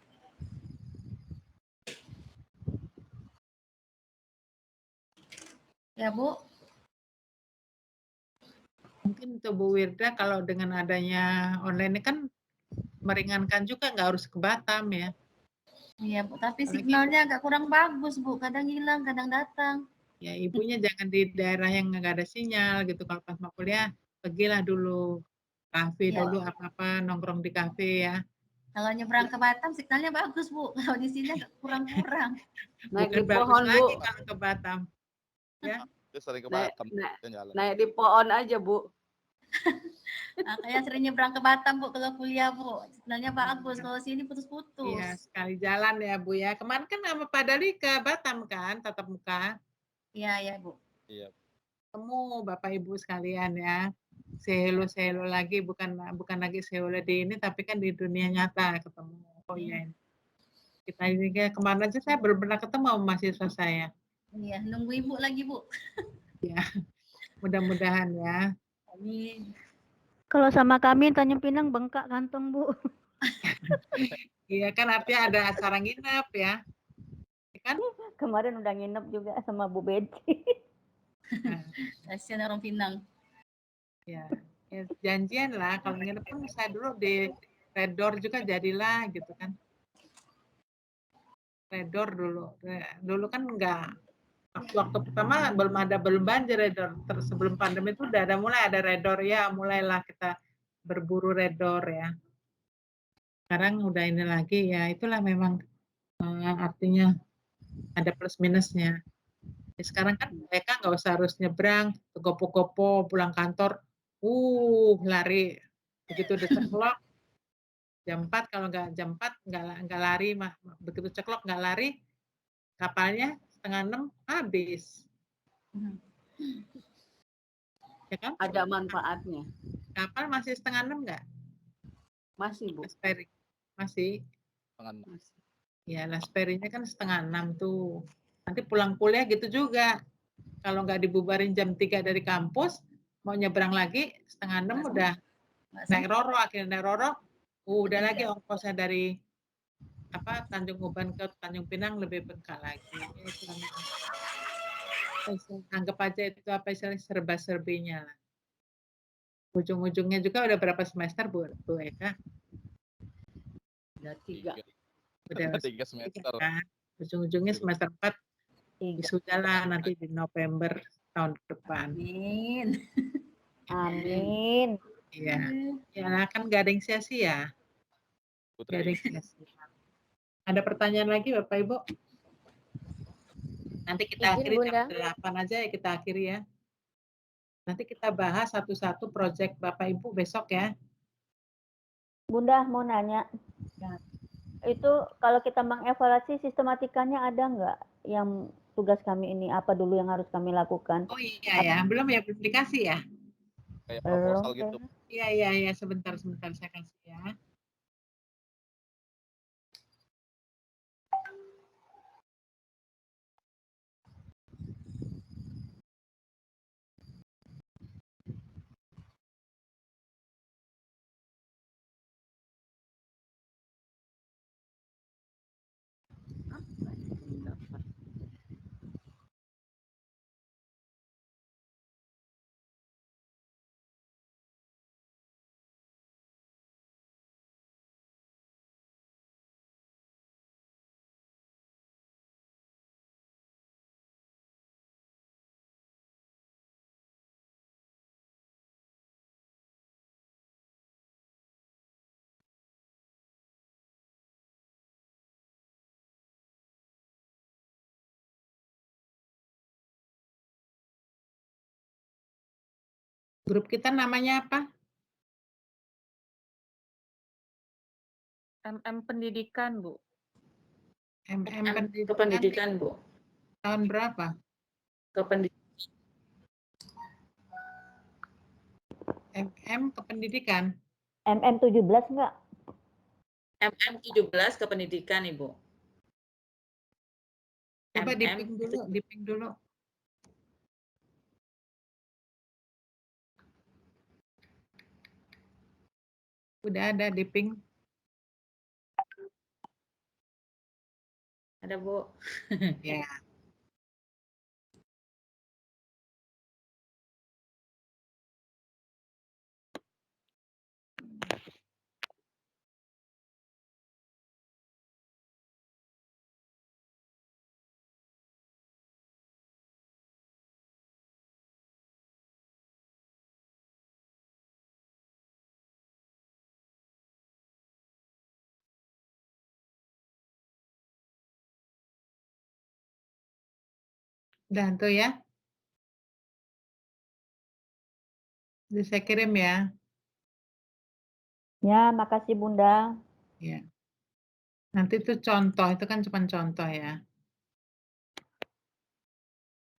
Ya, Bu. Mungkin untuk Bu Wirda kalau dengan adanya online ini kan meringankan juga, nggak harus ke Batam ya. Iya, Bu. Tapi Apalagi- signalnya agak kurang bagus, Bu. Kadang hilang, kadang datang. Ya ibunya jangan di daerah yang nggak ada sinyal gitu. Kalau pas mau kuliah, pergilah dulu kafe Iya. dulu apa-apa, nongkrong di kafe ya. Kalau nyebrang ke Batam signalnya bagus, Bu. Kalau di sini agak kurang-kurang. Naik Bukan di bagus pohon, lagi Bu. kalau ke Batam. Ya, Dia sering ke Naik, Batam. naik, Dia jalan. naik di pohon aja, Bu. Makanya sering nyebrang ke Batam, Bu, kalau kuliah, Bu. Signalnya bagus. Kalau sini iya putus-putus. sekali jalan ya Bu ya. Kemarin kan sama Pak Dali ke Batam kan, tatap muka. Iya, iya, Bu. Iya. Ketemu Bapak Ibu sekalian ya. Sehelo lagi, bukan lagi sehelo di ini, tapi kan di dunia nyata ketemu. Oh iya. Kita ini kemarin aja saya belum pernah ketemu sama mahasiswa saya. Iya, nunggu Ibu lagi, Bu. Ya, mudah-mudahan ya. Amin. Kalau sama kami Tanjung Pinang bengkak kantong, Bu. Iya kan artinya ada acara nginep ya. Kan? Kemarin udah nginep juga sama Bu Betty. Nah, Kasihan orang Pinang. ya janjian lah. Kalau nginep pun saya dulu di Red Door juga jadilah gitu kan. Red Door dulu kan enggak, waktu pertama belum banjir Red Door. Terus sebelum pandemi itu udah mulai ada Red Door ya, mulailah kita berburu Red Door ya. Sekarang udah ini lagi ya, itulah memang artinya ada plus minusnya. Ya, sekarang kan mereka nggak usah harus nyebrang, gopo-gopo pulang kantor, lari. Begitu udah ceklok, jam 4, kalau nggak jam 4 nggak lari, begitu ceklok nggak lari, kapalnya 5:30 habis. Ya kan? Ada manfaatnya. Kapal masih 5:30 nggak? Masih, Bu. Lasperi. Masih. Ya, Lasperinya kan 5:30 tuh. Nanti pulang kuliah gitu juga. Kalau nggak dibubarin jam 3 dari kampus, mau nyebrang lagi 5:30 udah naik Roro, akhirnya naik Roro, udah lagi ongkosnya dari Tanjung Uban ke Tanjung Pinang lebih bengkak lagi. Anggap aja itu istilahnya serba-serbinya lah. Ujung-ujungnya juga udah berapa semester Bu Eka? Udah 3. Udah 3 semester. Kan? Ujung-ujungnya semester 4 wisuda nanti di November tahun depan. Amin. Amin. Iya. Ya kan nggak ada yang sia-sia. Nggak ada yang sia-sia. Ada pertanyaan lagi Bapak Ibu? Nanti kita Izin, akhiri Bunda. jam 8 aja ya, kita akhiri ya. Nanti kita bahas satu-satu proyek Bapak Ibu besok ya. Bunda mau nanya. Itu kalau kita mengevaluasi sistematikanya ada nggak yang tugas kami ini apa dulu yang harus kami lakukan? Oh iya ya, belum dikasih ya? Kayak Belum. proposal gitu. Iya, sebentar saya kasih ya. Grup kita namanya apa? MM Pendidikan, Bu. MM Kependidikan, Bu. Tahun berapa? Kependidikan. MM Kependidikan. MM 17 enggak? MM 17 Kependidikan, Ibu. Coba di-ping dulu, di-ping dulu. Udah ada di-ping. Ada, Bu. Ya. Udah tuh ya. Jadi saya kirim ya. Ya, makasih Bunda. Ya. Nanti itu contoh, itu kan cuma contoh ya.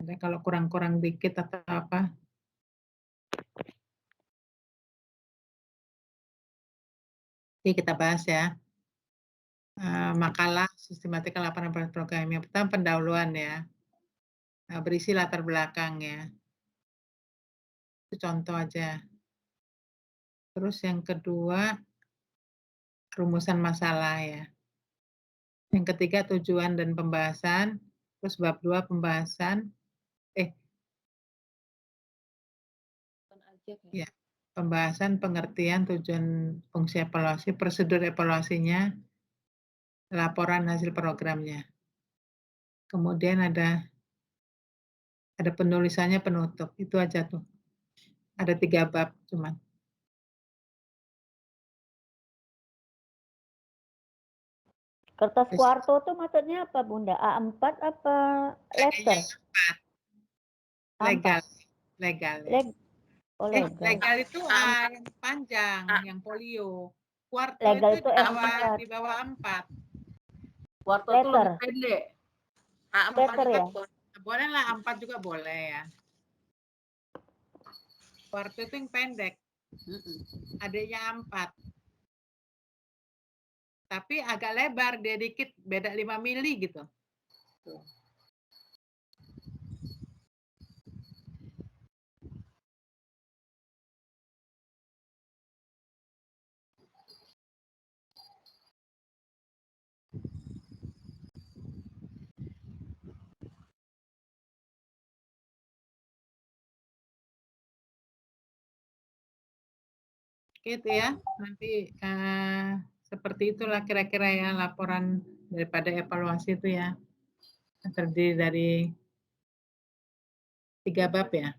Ada kalau kurang-kurang dikit atau apa. Jadi kita bahas ya. Makalah sistematika laporan program. Yang pertama pendahuluan ya. Berisi latar belakang ya. Itu contoh aja. Terus yang kedua, rumusan masalah ya. Yang ketiga, tujuan dan pembahasan. Terus bab 2 pembahasan. Ya, pembahasan, pengertian, tujuan fungsi evaluasi, prosedur evaluasinya, laporan hasil programnya. Kemudian ada penulisannya, penutup. Itu aja tuh. Ada 3 bab cuman. Kertas kuarto itu maksudnya apa Bunda? A4 apa letter? Legal. Legal. Ya. Oh, legal. Legal itu yang panjang, yang folio. Kuarto legal itu di bawah 4. Kuarto itu lebih pendek. Letter ya? Boleh lah, 4 juga boleh ya. Kuarto itu yang pendek. Adanya 4. Tapi agak lebar, dia dikit, beda 5 mili gitu. Tuh. Gitu ya, nanti seperti itulah kira-kira ya laporan daripada evaluasi itu ya. Terdiri dari 3 bab ya.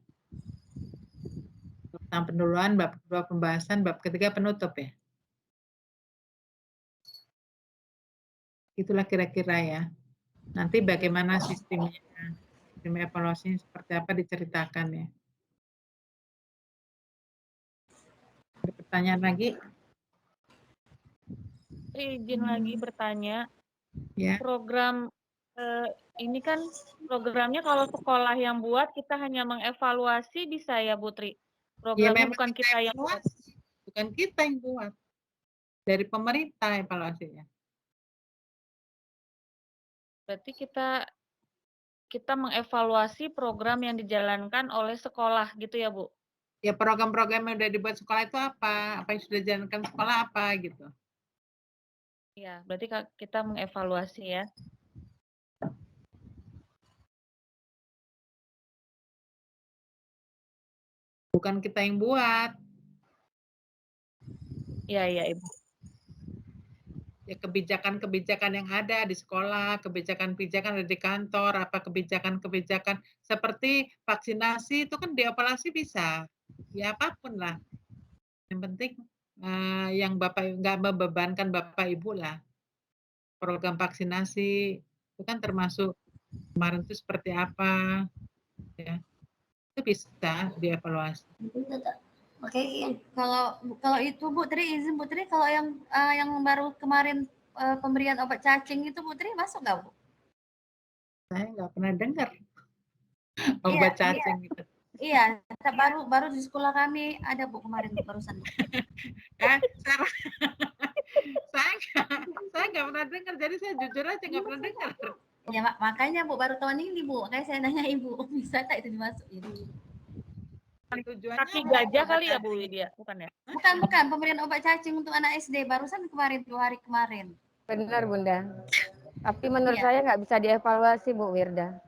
Tentang pendahuluan, bab kedua pembahasan, bab ketiga penutup ya. Itulah kira-kira ya. Nanti bagaimana sistemnya, sistem evaluasinya seperti apa diceritakan ya. Ada pertanyaan lagi? Izin lagi bertanya. Ya. Program ini kan programnya kalau sekolah yang buat kita hanya mengevaluasi bisa ya Bu Tri? Programnya Ya, bukan kita yang buat. Bukan kita yang buat. Dari pemerintah evaluasinya. Berarti kita mengevaluasi program yang dijalankan oleh sekolah gitu ya Bu? Ya, program-program yang sudah dibuat sekolah itu apa? Apa yang sudah dijalankan sekolah apa gitu. Iya, berarti kita mengevaluasi ya. Bukan kita yang buat. Iya, Ibu. Ya, kebijakan-kebijakan yang ada di sekolah, kebijakan-kebijakan ada di kantor, apa kebijakan-kebijakan seperti vaksinasi itu kan dievaluasi bisa. Ya apapun lah. Yang penting yang Bapak nggak membebankan Bapak Ibu lah. Program vaksinasi itu kan termasuk kemarin itu seperti apa, ya itu bisa dievaluasi. Oke, kalau itu Bu Tri, izin Bu Tri, kalau yang baru kemarin pemberian obat cacing itu Bu Tri masuk nggak Bu? Saya nggak pernah dengar obat cacing gitu. Iya, baru di sekolah kami ada Bu kemarin barusan. Saya nggak pernah dengar, jadi saya jujur aja nggak pernah dengar. Ya makanya Bu baru tahun ini Bu, makanya saya nanya Ibu bisa tak itu dimasukin? Tujuannya Kaki apa gajah obat kali ya cacing? Bu Lydia, bukan ya? Bukan pemberian obat cacing untuk anak SD barusan kemarin 2 hari kemarin. Benar Bunda. Tapi menurut Iya. saya nggak bisa dievaluasi Bu Wirda.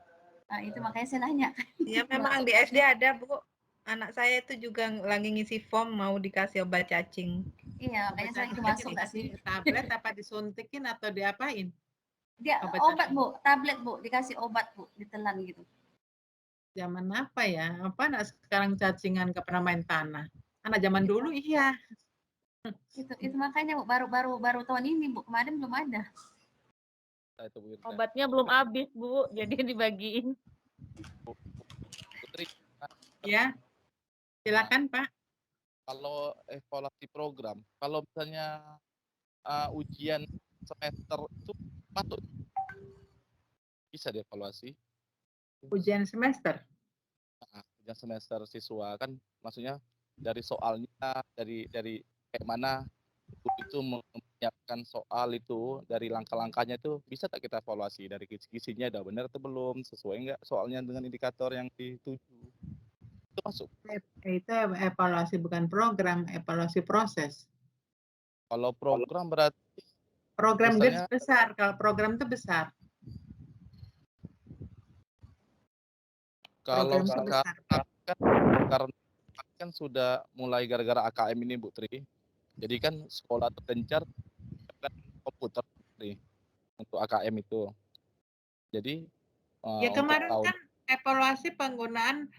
Nah, itu makanya saya nanya. Ya memang di SD ada Bu. Anak saya itu juga lagi ngisi form mau dikasih obat cacing. Iya, makanya saya itu masuk nggak sih? Tablet apa disuntikin atau diapain? Dia Obat obat Bu, tablet Bu, dikasih obat Bu, ditelan gitu. Zaman apa ya? Apa anak sekarang cacingan ke pernah main tanah? Anak zaman dulu iya. Itu makanya Bu baru tahun ini Bu, kemarin belum ada. Obatnya belum habis Bu, jadi dibagiin. Putri, Ya, silakan Pak. kalau evaluasi program, kalau misalnya ujian semester itu patut bisa dievaluasi. Ujian semester. Ujian semester siswa kan maksudnya dari soalnya dari kayak mana itu menyiapkan soal itu dari langkah-langkahnya itu bisa tak kita evaluasi dari kisi-kisinya udah benar atau belum, sesuai enggak soalnya dengan indikator yang dituju. Itu masuk. Itu evaluasi bukan program, evaluasi proses. Kalau program berarti program misalnya, besar, kalau program itu besar. Kalau sekarang kan sudah mulai gara-gara AKM ini Bu Tri. Jadi kan sekolah tergencar kan komputer nih untuk AKM itu. Jadi ya kemarin kan evaluasi penggunaan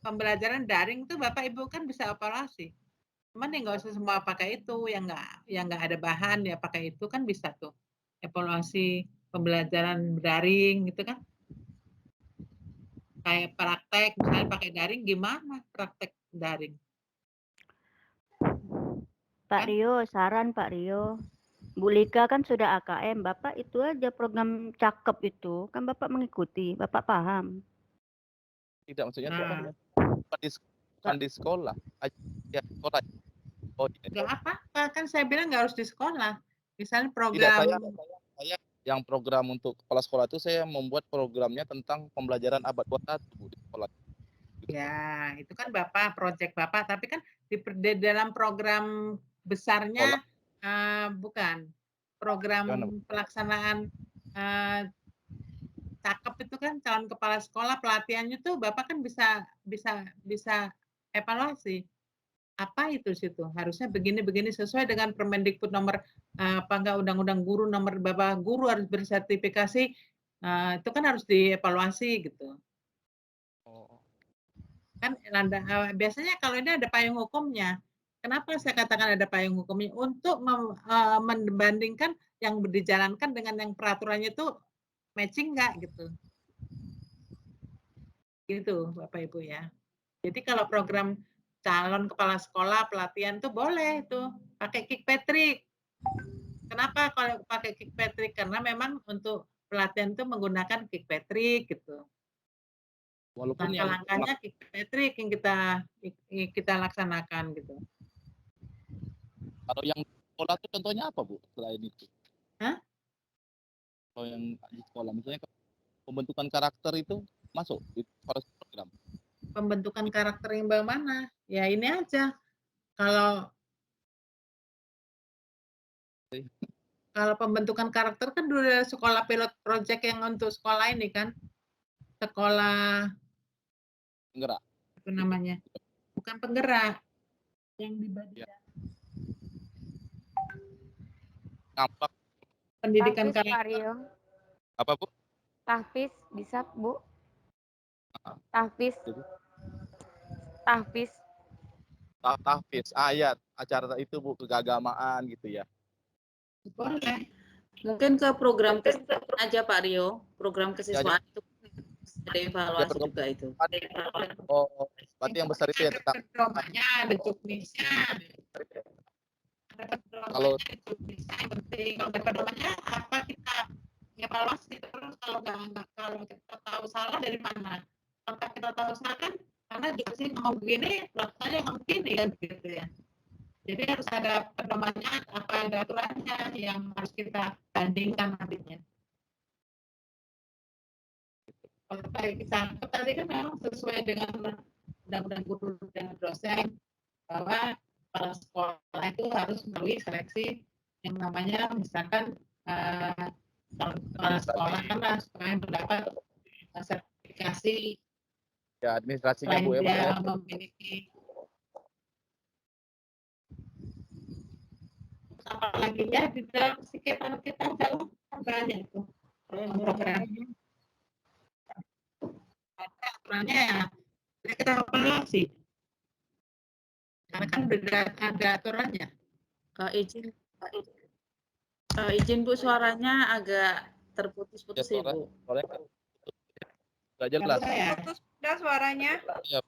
pembelajaran daring tuh Bapak Ibu kan bisa evaluasi. Cuman ya nggak usah semua pakai itu, yang nggak ada bahan ya pakai itu kan bisa tuh evaluasi pembelajaran daring gitu kan. Kayak praktek misalnya pakai daring gimana praktek daring? Pak Rio, saran Pak Rio. Bu Lika kan sudah AKM, Bapak itu aja program cakep itu, kan Bapak mengikuti, Bapak paham. Tidak, maksudnya bukan di sekolah. Ya, sekolah. Oh, nggak apa-apa, kan saya bilang nggak harus di sekolah. Misalnya program. Tidak, saya yang program untuk kepala sekolah itu saya membuat programnya tentang pembelajaran abad 21 di sekolah. Ya, itu kan Bapak, proyek Bapak, tapi kan di dalam program besarnya bukan program pelaksanaan cakep itu kan calon kepala sekolah pelatihannya tuh Bapak kan bisa evaluasi apa itu situ harusnya begini sesuai dengan Permendikbud nomor undang-undang guru nomor Bapak guru harus bersertifikasi itu kan harus dievaluasi gitu. Kan biasanya kalau ini ada payung hukumnya. Kenapa saya katakan ada payung hukumnya? Untuk membandingkan yang dijalankan dengan yang peraturannya itu matching nggak gitu. Gitu Bapak Ibu ya. Jadi kalau program calon kepala sekolah pelatihan tuh boleh tuh pakai Kikpetrik. Kenapa kalau pakai Kikpetrik? Karena memang untuk pelatihan itu menggunakan Kikpetrik gitu. Walaupun langkah-langkahnya Kikpetrik yang kita laksanakan gitu. Kalau yang sekolah itu contohnya apa Bu selain itu? Hah? Kalau yang di sekolah misalnya pembentukan karakter itu masuk di program. Pembentukan karakter yang bagaimana? Ya ini aja. Kalau pembentukan karakter kan dulu ada sekolah pilot project yang untuk sekolah ini kan. Sekolah penggerak. Apa namanya? Bukan penggerak. Yang di Badia. Nampak. Pendidikan Tahfiz, karakter. Rio. Apa Bu? Tahfiz bisa Bu? Tahfiz. Tahfiz. Tahfiz, ayat, acara itu Bu, keagamaan gitu ya. Boleh. Mungkin ke program kesiswaan aja Pak Rio, program kesiswaan itu ada evaluasi juga itu. Oh, berarti yang besar itu ya tentang ada juknisnya. Kalau penting pedomannya apa kita evaluasi terus kalau kita tahu salah dari mana. Kalau kita tahu salah kan karena juknis ngomong begini, pelaksanya ngomong begini kan gitu ya. Jadi harus ada pedomannya, apa ada aturannya yang harus kita bandingkan nantinya. Kalau kita angkat tadi kan memang sesuai dengan undang-undang guru dan dosen bahwa kepala sekolah itu harus melalui seleksi yang namanya misalkan kepala sekolah kan harus mendapat sertifikasi Ya administrasinya selain Bu ya Mbak ya. dia memiliki apalagi ya di dalam sekitar kita dalam banyak tuh program ada aturannya ya kita evaluasi karena kan ada aturannya. Izin izin Bu, suaranya agak terputus-putus Ya, Ibu. suaranya nggak jelas. Putus sudah suaranya. Ya,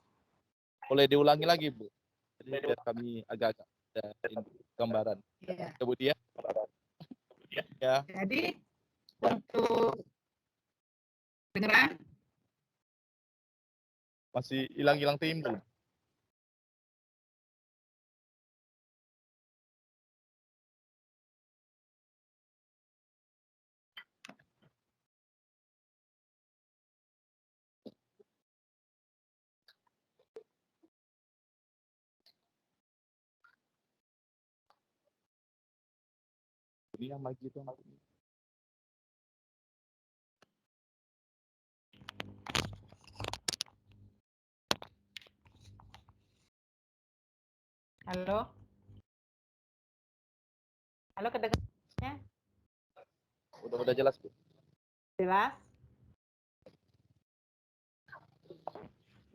boleh diulangi lagi Bu. Jadi biar kami agak-agak ada gambaran. Ya. Kemudian ya. Jadi untuk dengeran Masih hilang-hilang timbul. Ini yang maju itu. halo kedengarannya Udah jelas Bu. jelas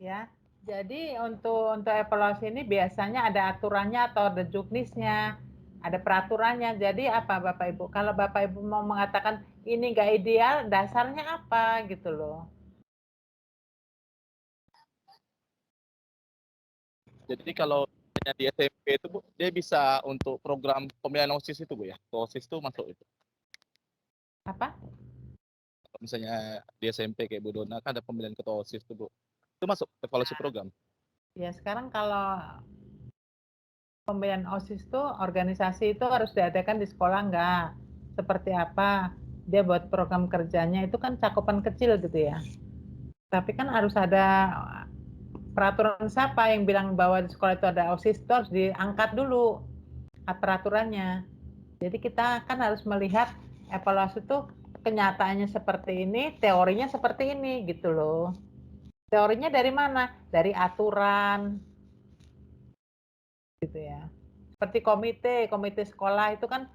ya. Jadi untuk evaluasi ini biasanya ada aturannya atau ada juknisnya, ada peraturannya. Jadi apa Bapak Ibu? Kalau Bapak Ibu mau mengatakan ini nggak ideal, dasarnya apa gitu loh. Jadi kalau di SMP itu Bu, dia bisa untuk program pemilihan OSIS itu Bu ya. OSIS itu masuk itu. Apa? Kalau misalnya di SMP kayak Bu Dona kan ada pemilihan ketua OSIS itu Bu. Itu masuk evaluasi program. Ya sekarang kalau pemilihan OSIS itu organisasi itu harus diadakan di sekolah nggak? Seperti apa? Dia buat program kerjanya itu kan cakupan kecil gitu ya. Tapi kan harus ada peraturan siapa yang bilang bahwa di sekolah itu ada OSIS itu harus diangkat dulu peraturannya. Jadi kita kan harus melihat evaluasi itu kenyataannya seperti ini, teorinya seperti ini gitu loh. Teorinya dari mana? Dari aturan gitu ya. Seperti komite sekolah itu kan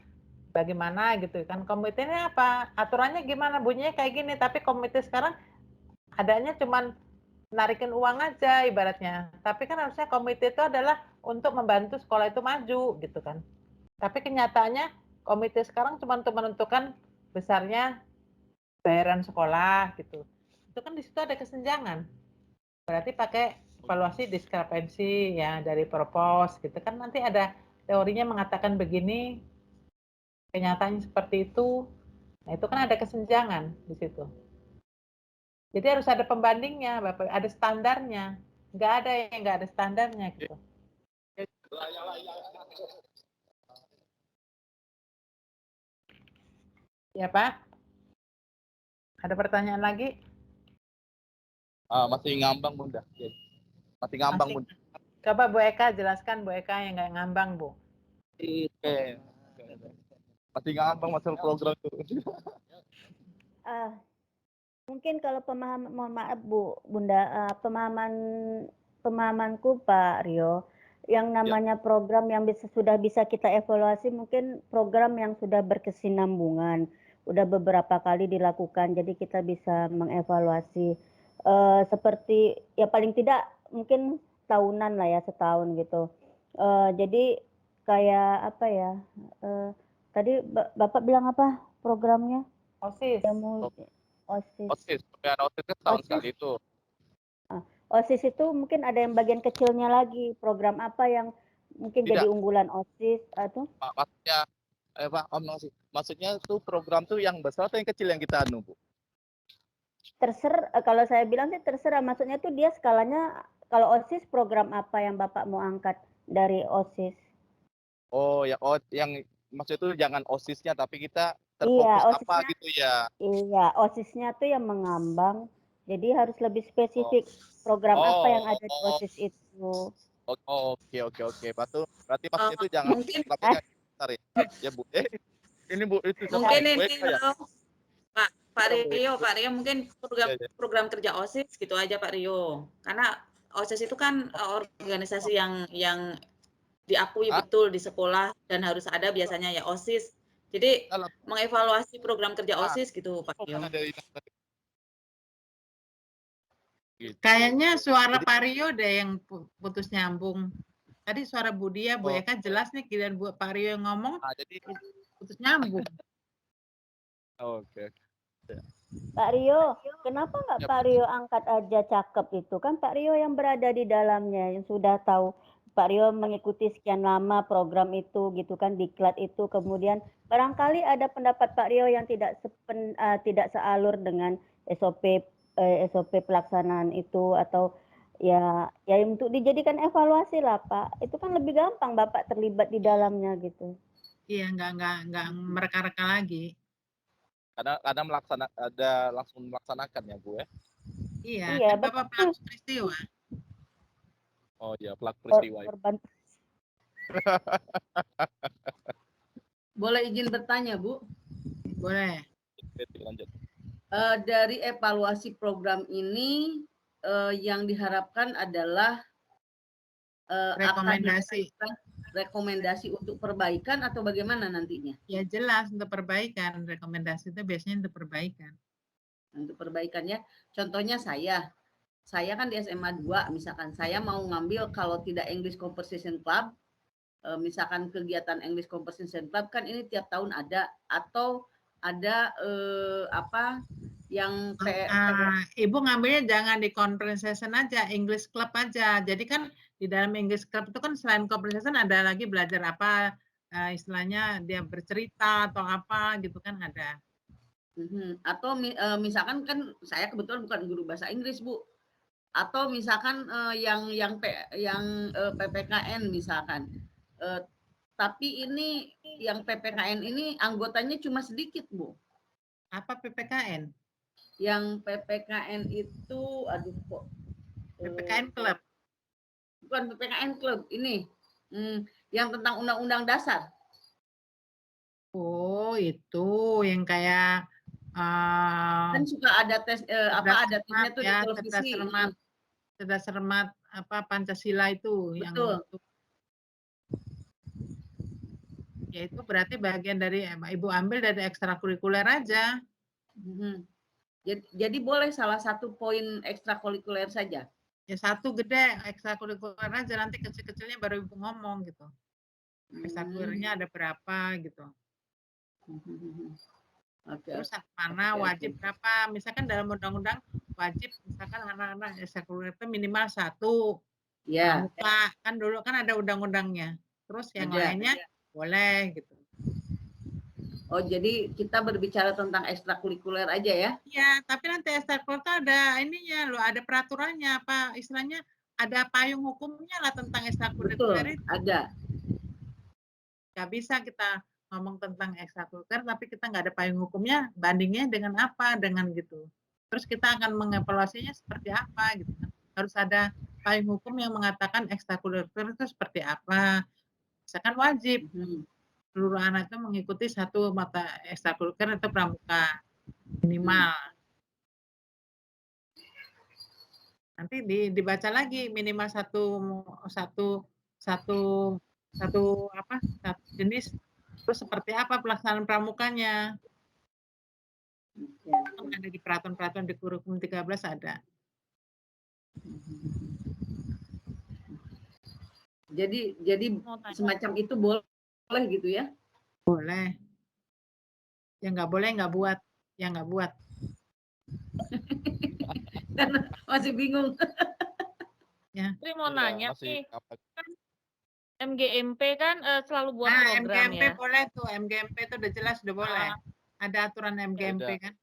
bagaimana gitu kan. Komitenya apa? Aturannya gimana? Bunyinya kayak gini, tapi komite sekarang adanya cuman narikin uang aja ibaratnya. Tapi kan harusnya komite itu adalah untuk membantu sekolah itu maju gitu kan. Tapi kenyataannya komite sekarang cuma untuk menentukan besarnya bayaran sekolah gitu. Itu kan di situ ada kesenjangan. Berarti pakai evaluasi diskrepensi ya dari propos gitu kan, nanti ada teorinya mengatakan begini, kenyataannya seperti itu. Nah, itu kan ada kesenjangan di situ. Jadi harus ada pembandingnya, Bapak, ada standarnya. Nggak ada yang nggak ada standarnya gitu. Ya Pak? Ada pertanyaan lagi? Masih ngambang Bunda. Masih ngambang Bunda. Coba Bu Eka jelaskan, Bu Eka yang nggak ngambang Bu. Oke. Masih ngambang masalah program itu. Mungkin kalau pemahaman, mohon maaf Bu, Bunda, pemahamanku Pak Rio, yang namanya program yang sudah bisa kita evaluasi mungkin program yang sudah berkesinambungan, udah beberapa kali dilakukan, jadi kita bisa mengevaluasi seperti ya paling tidak mungkin tahunan lah ya, setahun gitu. Jadi kayak apa ya? Tadi Bapak bilang apa programnya? OSIS. OSIS. Pemilihan OSIS kan tahun sekali itu. OSIS itu mungkin ada yang bagian kecilnya lagi. Program apa yang mungkin Tidak. jadi unggulan OSIS atau? Maksudnya, maksudnya tuh program tuh yang besar atau yang kecil yang kita anu Bu? Terserah. Kalau saya bilang sih terserah. Maksudnya tuh dia skalanya. Kalau OSIS program apa yang Bapak mau angkat dari OSIS? Oh ya, yang maksud itu jangan OSIS-nya tapi kita terfokus apa gitu ya? Iya, OSIS-nya tuh yang mengambang, Jadi harus lebih spesifik program apa yang ada di Oh, OSIS itu. oke. Berarti maksudnya itu jangan Mungkin lapiknya bentar ya Bu. Ini Bu itu siapa mungkin Bu? ini Ya. loh, Pak Iya, Bu. Rio mungkin Iya, iya. program kerja OSIS gitu aja Pak Rio. Karena OSIS itu kan organisasi yang diakui Ah, betul di sekolah dan harus ada biasanya ya OSIS. Jadi dalam mengevaluasi program kerja OSIS gitu Pak Rio. mana dari gitu. Kayaknya suara Jadi Pak Rio deh yang putus nyambung. Tadi suara Bu Dia, Bu Oh. Eka jelas nih, giliran Bu Pak Rio yang ngomong jadi putus nyambung. oke. Pak Rio, kenapa nggak Ya, Pak Rio angkat aja cakep itu? Kan Pak Rio yang berada di dalamnya, yang sudah tahu. Pak Rio mengikuti sekian lama program itu gitu kan, diklat itu, kemudian barangkali ada pendapat Pak Rio yang tidak sealur dengan SOP pelaksanaan itu, atau ya untuk dijadikan evaluasi lah Pak. Itu kan lebih gampang Bapak terlibat di dalamnya gitu. Iya, nggak mereka-reka lagi. Karena langsung melaksanakan ya Bu ya. Iya, Iya, kan Bapak pelaku peristiwa. Oh iya, pelaku peristiwa. Korban. Boleh izin bertanya, Bu? Boleh. Lanjut. Dari evaluasi program ini yang diharapkan adalah Rekomendasi. akan rekomendasi untuk perbaikan atau bagaimana nantinya? Ya jelas untuk perbaikan. Rekomendasi itu biasanya untuk perbaikan. Untuk perbaikan ya. Contohnya saya kan di SMA 2, misalkan saya mau ngambil kalau tidak English Conversation Club, misalkan kegiatan English Conversation Club kan ini tiap tahun ada, atau ada yang Ibu ngambilnya jangan di conversation aja, English Club aja. Jadi kan di dalam English Club itu kan selain conversation ada lagi belajar apa, istilahnya dia bercerita atau apa gitu kan ada. Atau misalkan kan saya kebetulan bukan guru bahasa Inggris Bu, atau misalkan yang PPKN misalkan, tapi ini yang PPKN ini anggotanya cuma sedikit Bu. Apa PPKN? Yang PPKN itu, aduh kok. PPKN Club. Bukan PPKN Club, ini yang tentang Undang-Undang Dasar. Oh itu yang kayak kan suka ada tes ada tesnya tuh ya, di televisi. cerdas cermat apa Pancasila itu. Betul. Yang itu. Ya itu berarti bagian dari Ibu ambil dari ekstrakurikuler aja. Jadi boleh salah satu poin ekstrakurikuler saja. Ya satu gede ekstrakurikuler aja, nanti kecil-kecilnya baru Ibu ngomong gitu. Ekstrakurikulernya ada berapa gitu. Terus mana wajib berapa? Misalkan dalam undang-undang wajib misalkan anak-anak ekstrakurikuler itu minimal 1. Ya. Kan dulu kan ada undang-undangnya. Terus yang lainnya boleh gitu. Oh, jadi kita berbicara tentang ekstrakurikuler aja ya? Iya, tapi nanti ekstrakurikuler ada ininya loh, ada peraturannya apa istilahnya, ada payung hukumnya lah tentang ekstrakurikuler itu. Ada. Gak bisa kita ngomong tentang ekstrakurikuler tapi kita nggak ada payung hukumnya, bandingnya dengan apa, dengan gitu. Terus kita akan mengevaluasinya seperti apa gitu. Harus ada payung hukum yang mengatakan ekstrakurikuler itu seperti apa. Misalkan wajib. Seluruh anak itu mengikuti satu mata ekstrakurikuler atau pramuka minimal. Nanti dibaca lagi minimal satu jenis. Terus seperti apa pelaksanaan pramukanya? Ada di peraturan di kurikulum 13 ada. Jadi semacam itu boleh gitu ya? Boleh. Yang nggak boleh nggak buat. Yang nggak buat. Karena masih bingung. Ya. Tapi mau nanya nih, kan MGMP kan selalu buat program MGMP ya? boleh tuh, MGMP itu udah jelas udah boleh. Ada aturan MGMP kan?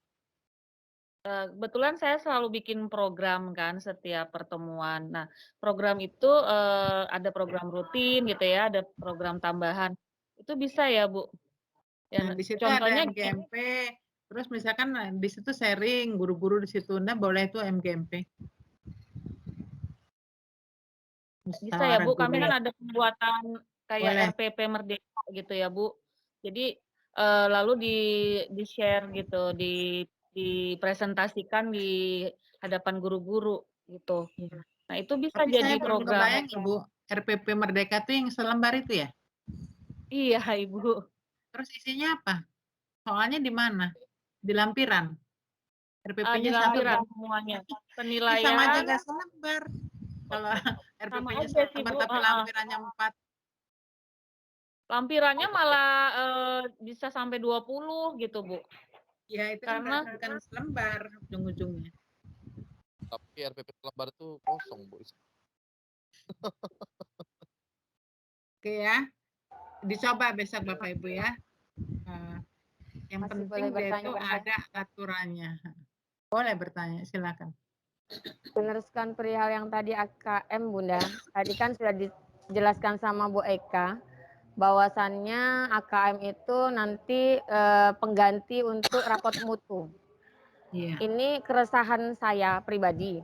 Kebetulan saya selalu bikin program kan setiap pertemuan. Nah, program itu ada program rutin gitu ya, ada program tambahan. Itu bisa ya Bu? Ya, Nah, di situ contohnya ada MGMP, Terus misalkan di situ sharing, guru-guru di situ, nah boleh itu MGMP. Bisa ya Bu, kami kan Musyawarah ada pembuatan kayak Boleh. RPP Merdeka gitu ya Bu. Jadi lalu di share gitu, dipresentasikan di hadapan guru-guru gitu. Iya. Nah itu bisa Tapi jadi saya belum program. kebayang Ibu, RPP Merdeka itu yang selembar itu ya? Iya Ibu. Terus isinya apa? Soalnya di mana? Di lampiran. Di RPP-nya lampiran satu. semuanya. Ini sama aja Penilaian nggak selembar. Kalau sama RPP-nya aja sih selembar Bu. tapi lampirannya 4. Lampirannya malah bisa sampai 20 gitu Bu. Ya itu kan Karena bukan selembar ujung-ujungnya. Tapi RPP selembar itu kosong, Bu. Oke ya. Dicoba besok Bapak Ibu ya. Yang Masih penting boleh dia bertanya, itu Bunda? ada aturannya. Boleh bertanya, silakan. Meneruskan perihal yang tadi AKM Bunda. Tadi kan sudah dijelaskan sama Bu Eka bahwasannya AKM itu nanti pengganti untuk rapot mutu. Iya. Ini keresahan saya pribadi.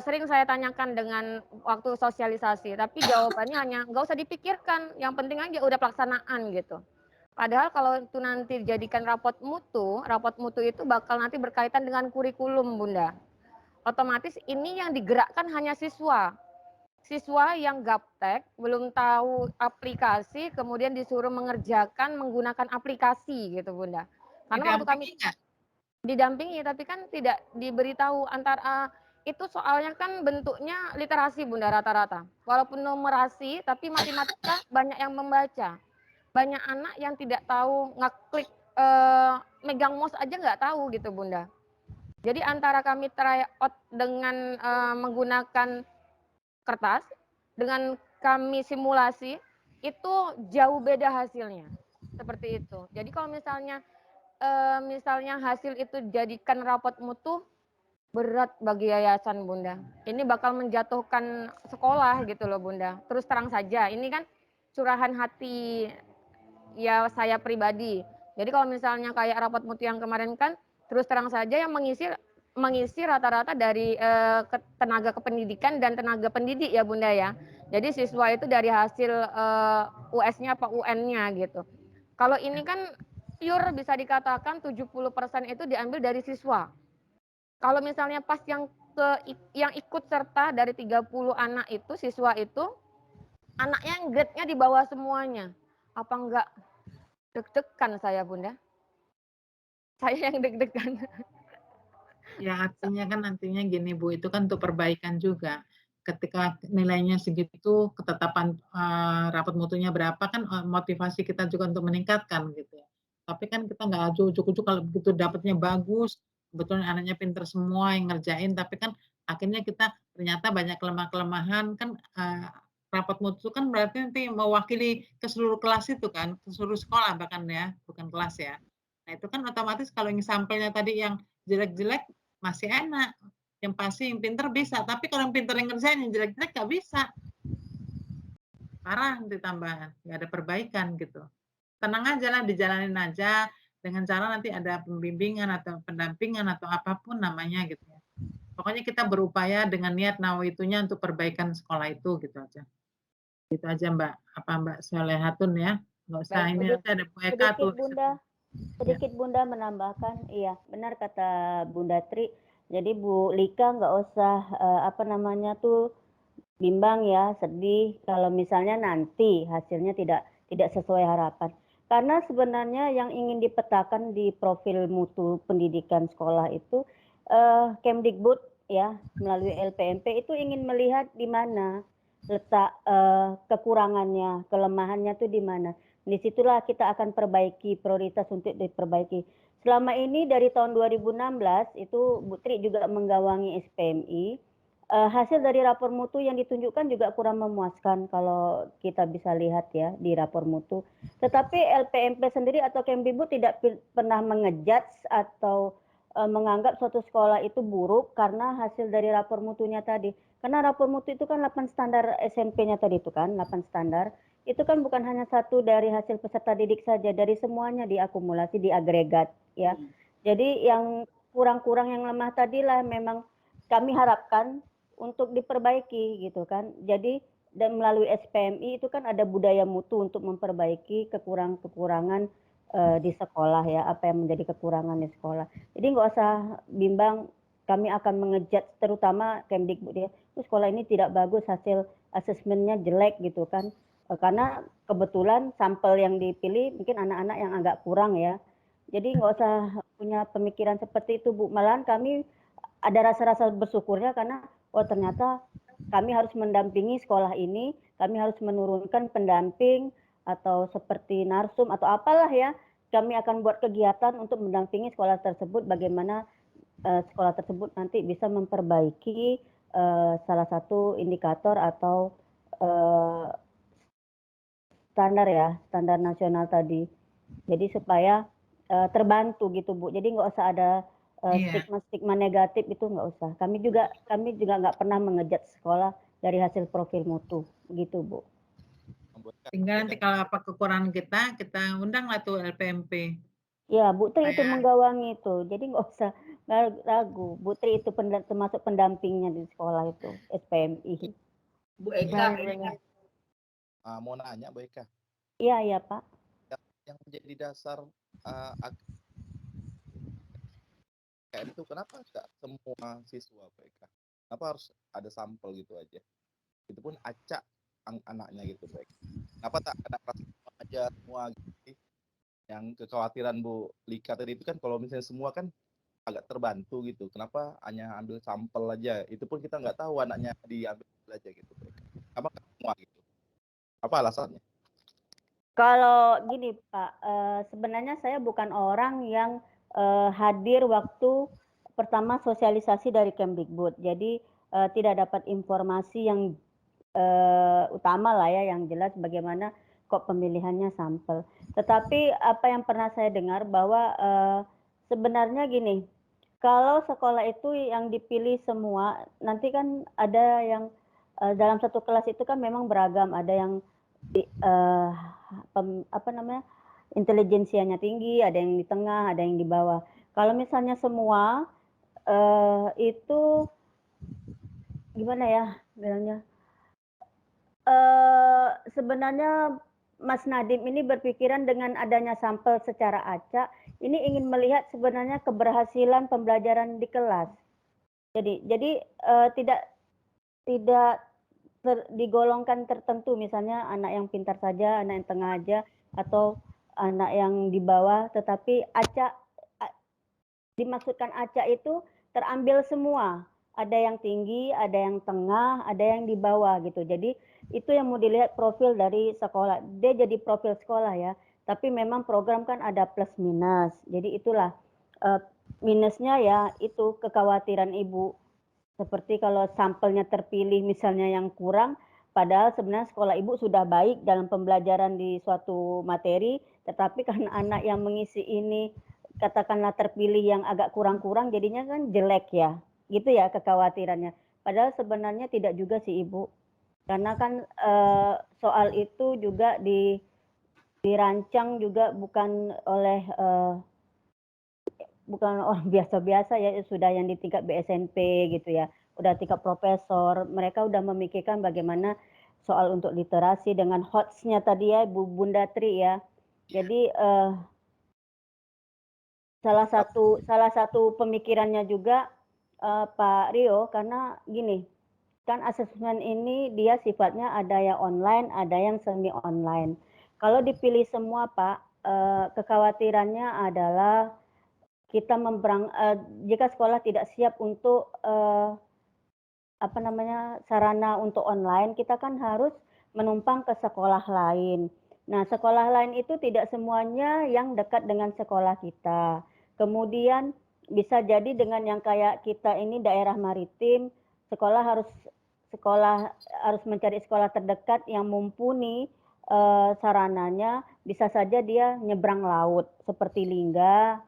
Sering saya tanyakan dengan waktu sosialisasi, tapi jawabannya hanya nggak usah dipikirkan, yang penting aja udah pelaksanaan gitu. Padahal kalau itu nanti dijadikan rapot mutu itu bakal nanti berkaitan dengan kurikulum Bunda. Otomatis ini yang digerakkan hanya siswa. Siswa yang gaptek, belum tahu aplikasi, kemudian disuruh mengerjakan menggunakan aplikasi gitu Bunda. Karena waktu kami didampingi, tapi kan tidak diberitahu antara itu soalnya kan bentuknya literasi Bunda rata-rata. Walaupun numerasi, tapi matematika banyak yang membaca. Banyak anak yang tidak tahu ngeklik megang mouse aja nggak tahu gitu Bunda. Jadi antara kami try out dengan menggunakan kertas dengan kami simulasi itu jauh beda hasilnya. Seperti itu. Jadi kalau misalnya hasil itu jadikan rapot mutu, berat bagi yayasan Bunda. Ini bakal menjatuhkan sekolah gitu loh Bunda. Terus terang saja, ini kan curahan hati ya saya pribadi. Jadi kalau misalnya kayak rapat mutu yang kemarin kan terus terang saja yang mengisi rata-rata dari tenaga kependidikan dan tenaga pendidik ya Bunda ya. Jadi siswa itu dari hasil US-nya apa UN-nya gitu. Kalau ini kan pure bisa dikatakan 70% itu diambil dari siswa. Kalau misalnya pas yang ikut serta dari 30 anak itu siswa itu anaknya yang grade-nya di bawah semuanya. Apa enggak deg-degan saya Bunda? Saya yang deg-degan. Ya artinya kan nantinya gini Bu, itu kan untuk perbaikan juga. Ketika nilainya segitu, ketetapan rapot mutunya berapa kan motivasi kita juga untuk meningkatkan gitu ya. Tapi kan kita nggak ujuk-ujuk kalau begitu dapatnya bagus, kebetulan anaknya pinter semua yang ngerjain, tapi kan akhirnya kita ternyata banyak kelemahan kan rapot mutu kan berarti nanti mewakili ke seluruh kelas itu kan, ke seluruh sekolah bahkan ya, bukan kelas ya. Nah itu kan otomatis kalau yang sampelnya tadi yang jelek-jelek masih enak. Yang pasti yang pinter bisa, tapi kalau yang pinter yang ngerjain yang jelek-jelek nggak bisa. Parah ditambah, nggak ada perbaikan gitu. Tenang aja lah, dijalanin aja dengan cara nanti ada pembimbingan atau pendampingan atau apapun namanya gitu ya. Pokoknya kita berupaya dengan niat nawaitunya untuk perbaikan sekolah itu gitu aja. Gitu aja Mbak. Apa Mbak Solehatun ya? Nggak usah ini aja ada Bu Eka tuh. Sedikit Bunda menambahkan, iya benar kata Bunda Tri. Jadi Bu Lika nggak usah bimbang ya, sedih kalau misalnya nanti hasilnya tidak sesuai harapan. Karena sebenarnya yang ingin dipetakan di profil mutu pendidikan sekolah itu Kemdikbud ya melalui LPMP itu ingin melihat di mana letak kekurangannya, kelemahannya itu di mana. Disitulah kita akan perbaiki, prioritas untuk diperbaiki. Selama ini dari tahun 2016 itu Bu Tri juga menggawangi SPMI. Hasil dari rapor mutu yang ditunjukkan juga kurang memuaskan kalau kita bisa lihat ya di rapor mutu. Tetapi LPMP sendiri atau Kemdikbud tidak pernah mengejudge atau menganggap suatu sekolah itu buruk karena hasil dari rapor mutunya tadi. Karena rapor mutu itu kan 8 standar SMP-nya tadi itu kan, 8 standar. itu kan bukan hanya satu dari hasil peserta didik saja, dari semuanya diakumulasi, diagregat ya. Jadi yang kurang-kurang yang lemah tadilah memang kami harapkan untuk diperbaiki gitu kan. Jadi dan melalui SPMI itu kan ada budaya mutu untuk memperbaiki kekurangan-kekurangan di sekolah ya, apa yang menjadi kekurangan di sekolah. Jadi nggak usah bimbang, kami akan mengejat terutama Kemdikbud ya, sekolah ini tidak bagus, hasil asesmennya jelek gitu kan. Karena kebetulan sampel yang dipilih mungkin anak-anak yang agak kurang ya. Jadi nggak usah punya pemikiran seperti itu Bu. Malahan kami ada rasa-rasa bersyukurnya karena oh ternyata kami harus mendampingi sekolah ini, kami harus menurunkan pendamping atau seperti narsum atau apalah ya. Kami akan buat kegiatan untuk mendampingi sekolah tersebut bagaimana sekolah tersebut nanti bisa memperbaiki salah satu indikator atau standar nasional tadi. Jadi supaya terbantu gitu Bu. Jadi nggak usah ada stigma negatif, itu nggak usah. Kami juga nggak pernah mengejat sekolah dari hasil profil mutu, begitu Bu. Tinggal nanti kalau apa kekurangan kita undang lah tuh LPMP. Ya, Bu Tri itu menggawangi itu, jadi nggak usah ragu. Bu Tri itu termasuk pendampingnya di sekolah itu, SPMI. Bu Eka. Mau nanya Bu Eka. Iya Pak. Yang menjadi dasar KM itu kenapa nggak semua siswa Bu Eka? Kenapa harus ada sampel gitu aja? Itu pun acak anaknya gitu Bu Eka. Kenapa tak ada aja semua gitu? Yang kekhawatiran Bu Lika tadi itu kan kalau misalnya semua kan agak terbantu gitu. Kenapa hanya ambil sampel aja? Itu pun kita nggak tahu anaknya diambil aja gitu. Kenapa semua gitu? Apa alasannya? Kalau gini Pak, sebenarnya saya bukan orang yang hadir waktu pertama sosialisasi dari Kemdikbud. Jadi tidak dapat informasi yang utama lah ya, yang jelas bagaimana kok pemilihannya sampel. Tetapi apa yang pernah saya dengar bahwa sebenarnya gini, kalau sekolah itu yang dipilih semua, nanti kan ada yang dalam satu kelas itu kan memang beragam, ada yang intelijensianya tinggi, ada yang di tengah, ada yang di bawah. Kalau misalnya semua itu gimana ya bilangnya? Sebenarnya Mas Nadiem ini berpikiran dengan adanya sampel secara acak, ini ingin melihat sebenarnya keberhasilan pembelajaran di kelas. Jadi tidak digolongkan tertentu, misalnya anak yang pintar saja, anak yang tengah aja, atau anak yang di bawah, tetapi acak, dimaksudkan acak itu terambil semua. Ada yang tinggi, ada yang tengah, ada yang di bawah gitu. Jadi itu yang mau dilihat profil dari sekolah. Dia jadi profil sekolah ya. Tapi memang program kan ada plus minus. Jadi itulah minusnya ya itu kekhawatiran Ibu. Seperti kalau sampelnya terpilih misalnya yang kurang, padahal sebenarnya sekolah Ibu sudah baik dalam pembelajaran di suatu materi, tetapi karena anak yang mengisi ini katakanlah terpilih yang agak kurang-kurang, jadinya kan jelek ya. Gitu ya kekhawatirannya. Padahal sebenarnya tidak juga sih Ibu. Karena kan soal itu juga dirancang juga bukan oleh bukan orang biasa-biasa ya, sudah yang di tingkat BSNP gitu ya, udah tingkat profesor, mereka udah memikirkan bagaimana soal untuk literasi dengan HOTS-nya tadi ya Bu Bunda Tri ya. Jadi salah satu pemikirannya juga Pak Rio, karena gini, kan asesmen ini dia sifatnya ada yang online, ada yang semi online. Kalau dipilih semua Pak, kekhawatirannya adalah kita jika sekolah tidak siap untuk sarana untuk online, kita kan harus menumpang ke sekolah lain. Nah, sekolah lain itu tidak semuanya yang dekat dengan sekolah kita. Kemudian bisa jadi dengan yang kayak kita ini daerah maritim, sekolah harus mencari sekolah terdekat yang mumpuni sarananya, bisa saja dia nyebrang laut seperti Lingga,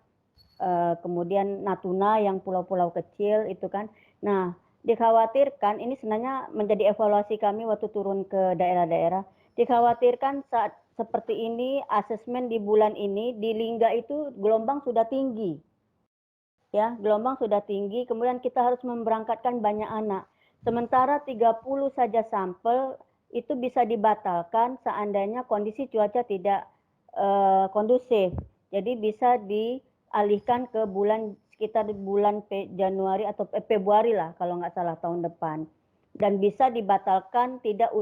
kemudian Natuna yang pulau-pulau kecil itu kan. Nah, dikhawatirkan ini sebenarnya menjadi evaluasi kami waktu turun ke daerah-daerah. Dikhawatirkan saat seperti ini, asesmen di bulan ini, di Lingga itu gelombang sudah tinggi. Ya, gelombang sudah tinggi, kemudian kita harus memberangkatkan banyak anak. Sementara 30 saja sampel itu bisa dibatalkan seandainya kondisi cuaca tidak kondusif. Jadi bisa dialihkan ke bulan sekitar bulan Januari atau Februari lah kalau nggak salah tahun depan. Dan bisa dibatalkan tidak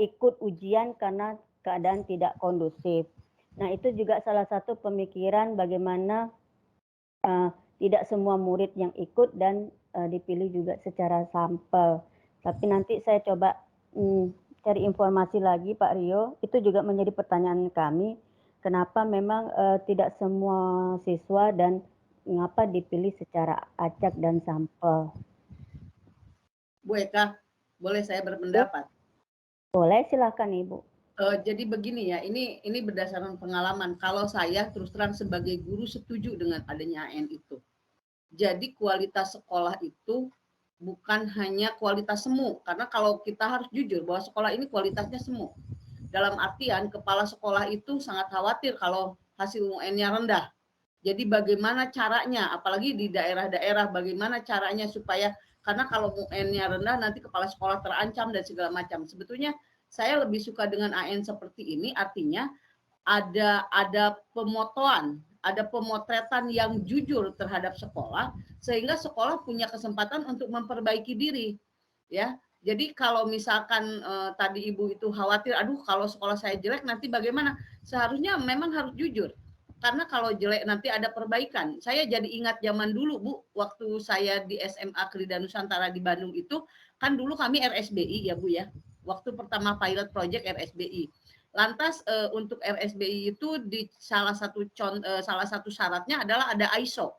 ikut ujian karena keadaan tidak kondusif. Nah, itu juga salah satu pemikiran bagaimana tidak semua murid yang ikut dan dipilih juga secara sampel. Tapi nanti saya coba cari informasi lagi Pak Rio. Itu juga menjadi pertanyaan kami, kenapa memang tidak semua siswa dan mengapa dipilih secara acak dan sampel. Bu Eka, boleh saya berpendapat? Boleh, silakan Ibu. Jadi begini ya, ini berdasarkan pengalaman. Kalau saya terus terang sebagai guru setuju dengan adanya AN itu. Jadi kualitas sekolah itu bukan hanya kualitas semu, karena kalau kita harus jujur bahwa sekolah ini kualitasnya semu. Dalam artian kepala sekolah itu sangat khawatir kalau hasil UN-nya rendah. Jadi bagaimana caranya, apalagi di daerah-daerah, bagaimana caranya supaya, karena kalau UN-nya rendah nanti kepala sekolah terancam dan segala macam. Sebetulnya saya lebih suka dengan AN seperti ini, artinya ada pemotoan, ada pemotretan yang jujur terhadap sekolah, sehingga sekolah punya kesempatan untuk memperbaiki diri. Ya, jadi kalau misalkan tadi Ibu itu khawatir, aduh kalau sekolah saya jelek nanti bagaimana? Seharusnya memang harus jujur. Karena kalau jelek nanti ada perbaikan. Saya jadi ingat zaman dulu Bu, waktu saya di SMA Krida Nusantara di Bandung itu, kan dulu kami RSBI ya Bu ya. Waktu pertama pilot project RSBI. Lantas untuk RSBI itu di salah satu syaratnya adalah ada ISO.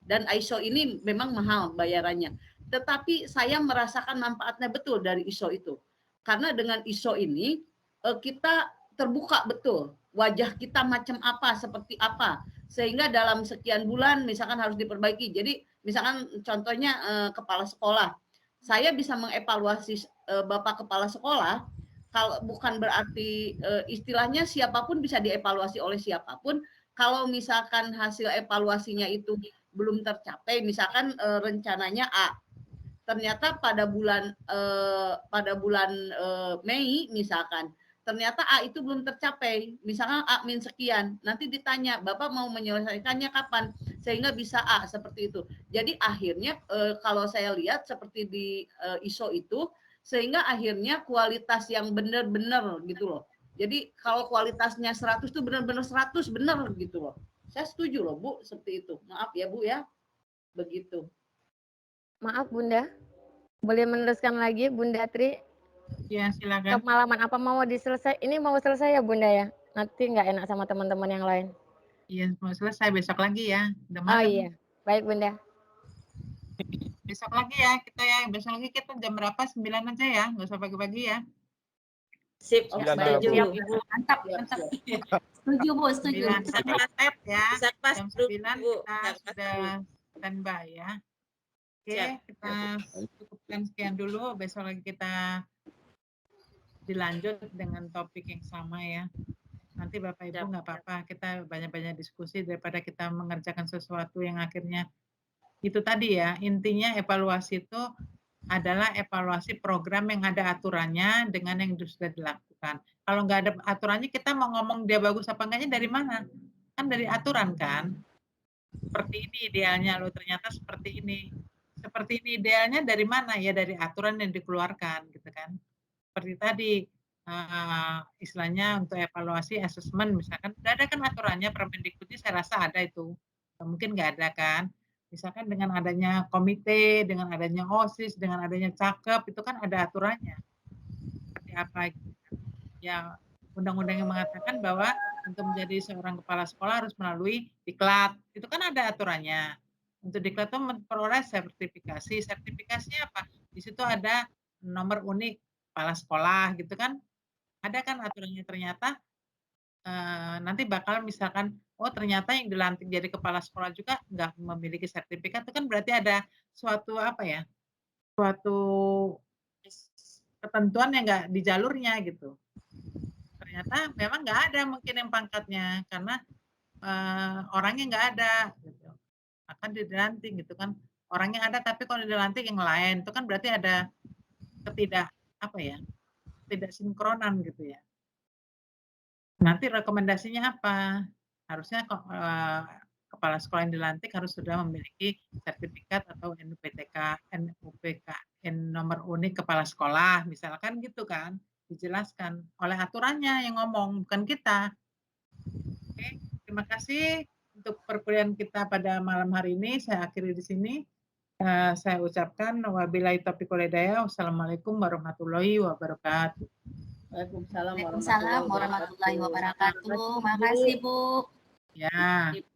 Dan ISO ini memang mahal bayarannya. Tetapi saya merasakan manfaatnya betul dari ISO itu. Karena dengan ISO ini kita terbuka betul. Wajah kita macam apa, seperti apa. Sehingga dalam sekian bulan misalkan harus diperbaiki. Jadi misalkan contohnya kepala sekolah. Saya bisa mengevaluasi Bapak kepala sekolah, kalau bukan berarti istilahnya siapapun bisa dievaluasi oleh siapapun. Kalau misalkan hasil evaluasinya itu belum tercapai, misalkan rencananya A, ternyata pada bulan Mei misalkan, ternyata A itu belum tercapai, misalkan A min sekian, nanti ditanya Bapak mau menyelesaikannya kapan sehingga bisa A, seperti itu. Jadi akhirnya kalau saya lihat seperti di ISO itu, sehingga akhirnya kualitas yang benar-benar gitu loh. Jadi kalau kualitasnya 100 itu benar-benar 100 benar gitu loh. Saya setuju loh Bu, seperti itu. Maaf ya Bu ya, begitu. Maaf Bunda, boleh meneruskan lagi Bunda Tri? Ya silakan. Kemalaman apa mau diselesai? Ini mau selesai ya Bunda ya? Nanti nggak enak sama teman-teman yang lain. Iya mau selesai besok lagi ya. Udah malam. Oh iya, baik Bunda. Besok lagi ya kita ya. Besok lagi kita jam berapa? 9 aja ya. Nggak usah pagi-pagi ya. Sip, setuju. Mantap. Setuju Bu, setuju. Step ya. Pas Jam 9 Bu. kita sudah standby ya. Oke, kita cukupkan sekian dulu. Besok lagi kita dilanjut dengan topik yang sama ya. Nanti Bapak Ibu nggak apa-apa, kita banyak-banyak diskusi daripada kita mengerjakan sesuatu yang akhirnya itu tadi ya, intinya evaluasi itu adalah evaluasi program yang ada aturannya dengan yang sudah dilakukan. Kalau nggak ada aturannya, kita mau ngomong dia bagus apa enggaknya dari mana? Kan dari aturan kan. Seperti ini idealnya, loh ternyata seperti ini. Seperti ini idealnya dari mana? Ya dari aturan yang dikeluarkan gitu kan. Seperti tadi, istilahnya untuk evaluasi asesmen misalkan, udah ada kan aturannya Permendikbud saya rasa ada itu. Mungkin nggak ada kan. Misalkan dengan adanya komite, dengan adanya OSIS, dengan adanya cakep, itu kan ada aturannya. Seperti apa gitu. Ya, undang-undang yang mengatakan bahwa untuk menjadi seorang kepala sekolah harus melalui diklat. Itu kan ada aturannya. Untuk diklat itu memperoleh sertifikasi. Sertifikasinya apa? Di situ ada nomor unik kepala sekolah gitu kan. Ada kan aturannya ternyata nanti bakal misalkan oh ternyata yang dilantik jadi kepala sekolah juga nggak memiliki sertifikat, itu kan berarti ada suatu apa ya, suatu ketentuan yang nggak di jalurnya gitu. ternyata memang nggak ada mungkin yang pangkatnya karena orangnya nggak ada gitu. Akan dilantik gitu kan, orangnya ada tapi kalau dilantik yang lain itu kan berarti ada tidak sinkronan gitu ya. Nanti rekomendasinya apa? Harusnya kepala sekolah yang dilantik harus sudah memiliki sertifikat atau NUPK nomor unik kepala sekolah misalkan gitu kan, dijelaskan oleh aturannya yang ngomong bukan kita. Oke, terima kasih untuk perkuliahan kita pada malam hari ini. Saya akhiri di sini. Saya ucapkan wabillahi taufiq wal hidayah. Wassalamualaikum warahmatullahi wabarakatuh. Waalaikumsalam warahmatullahi wabarakatuh. Makasih Bu. Ya.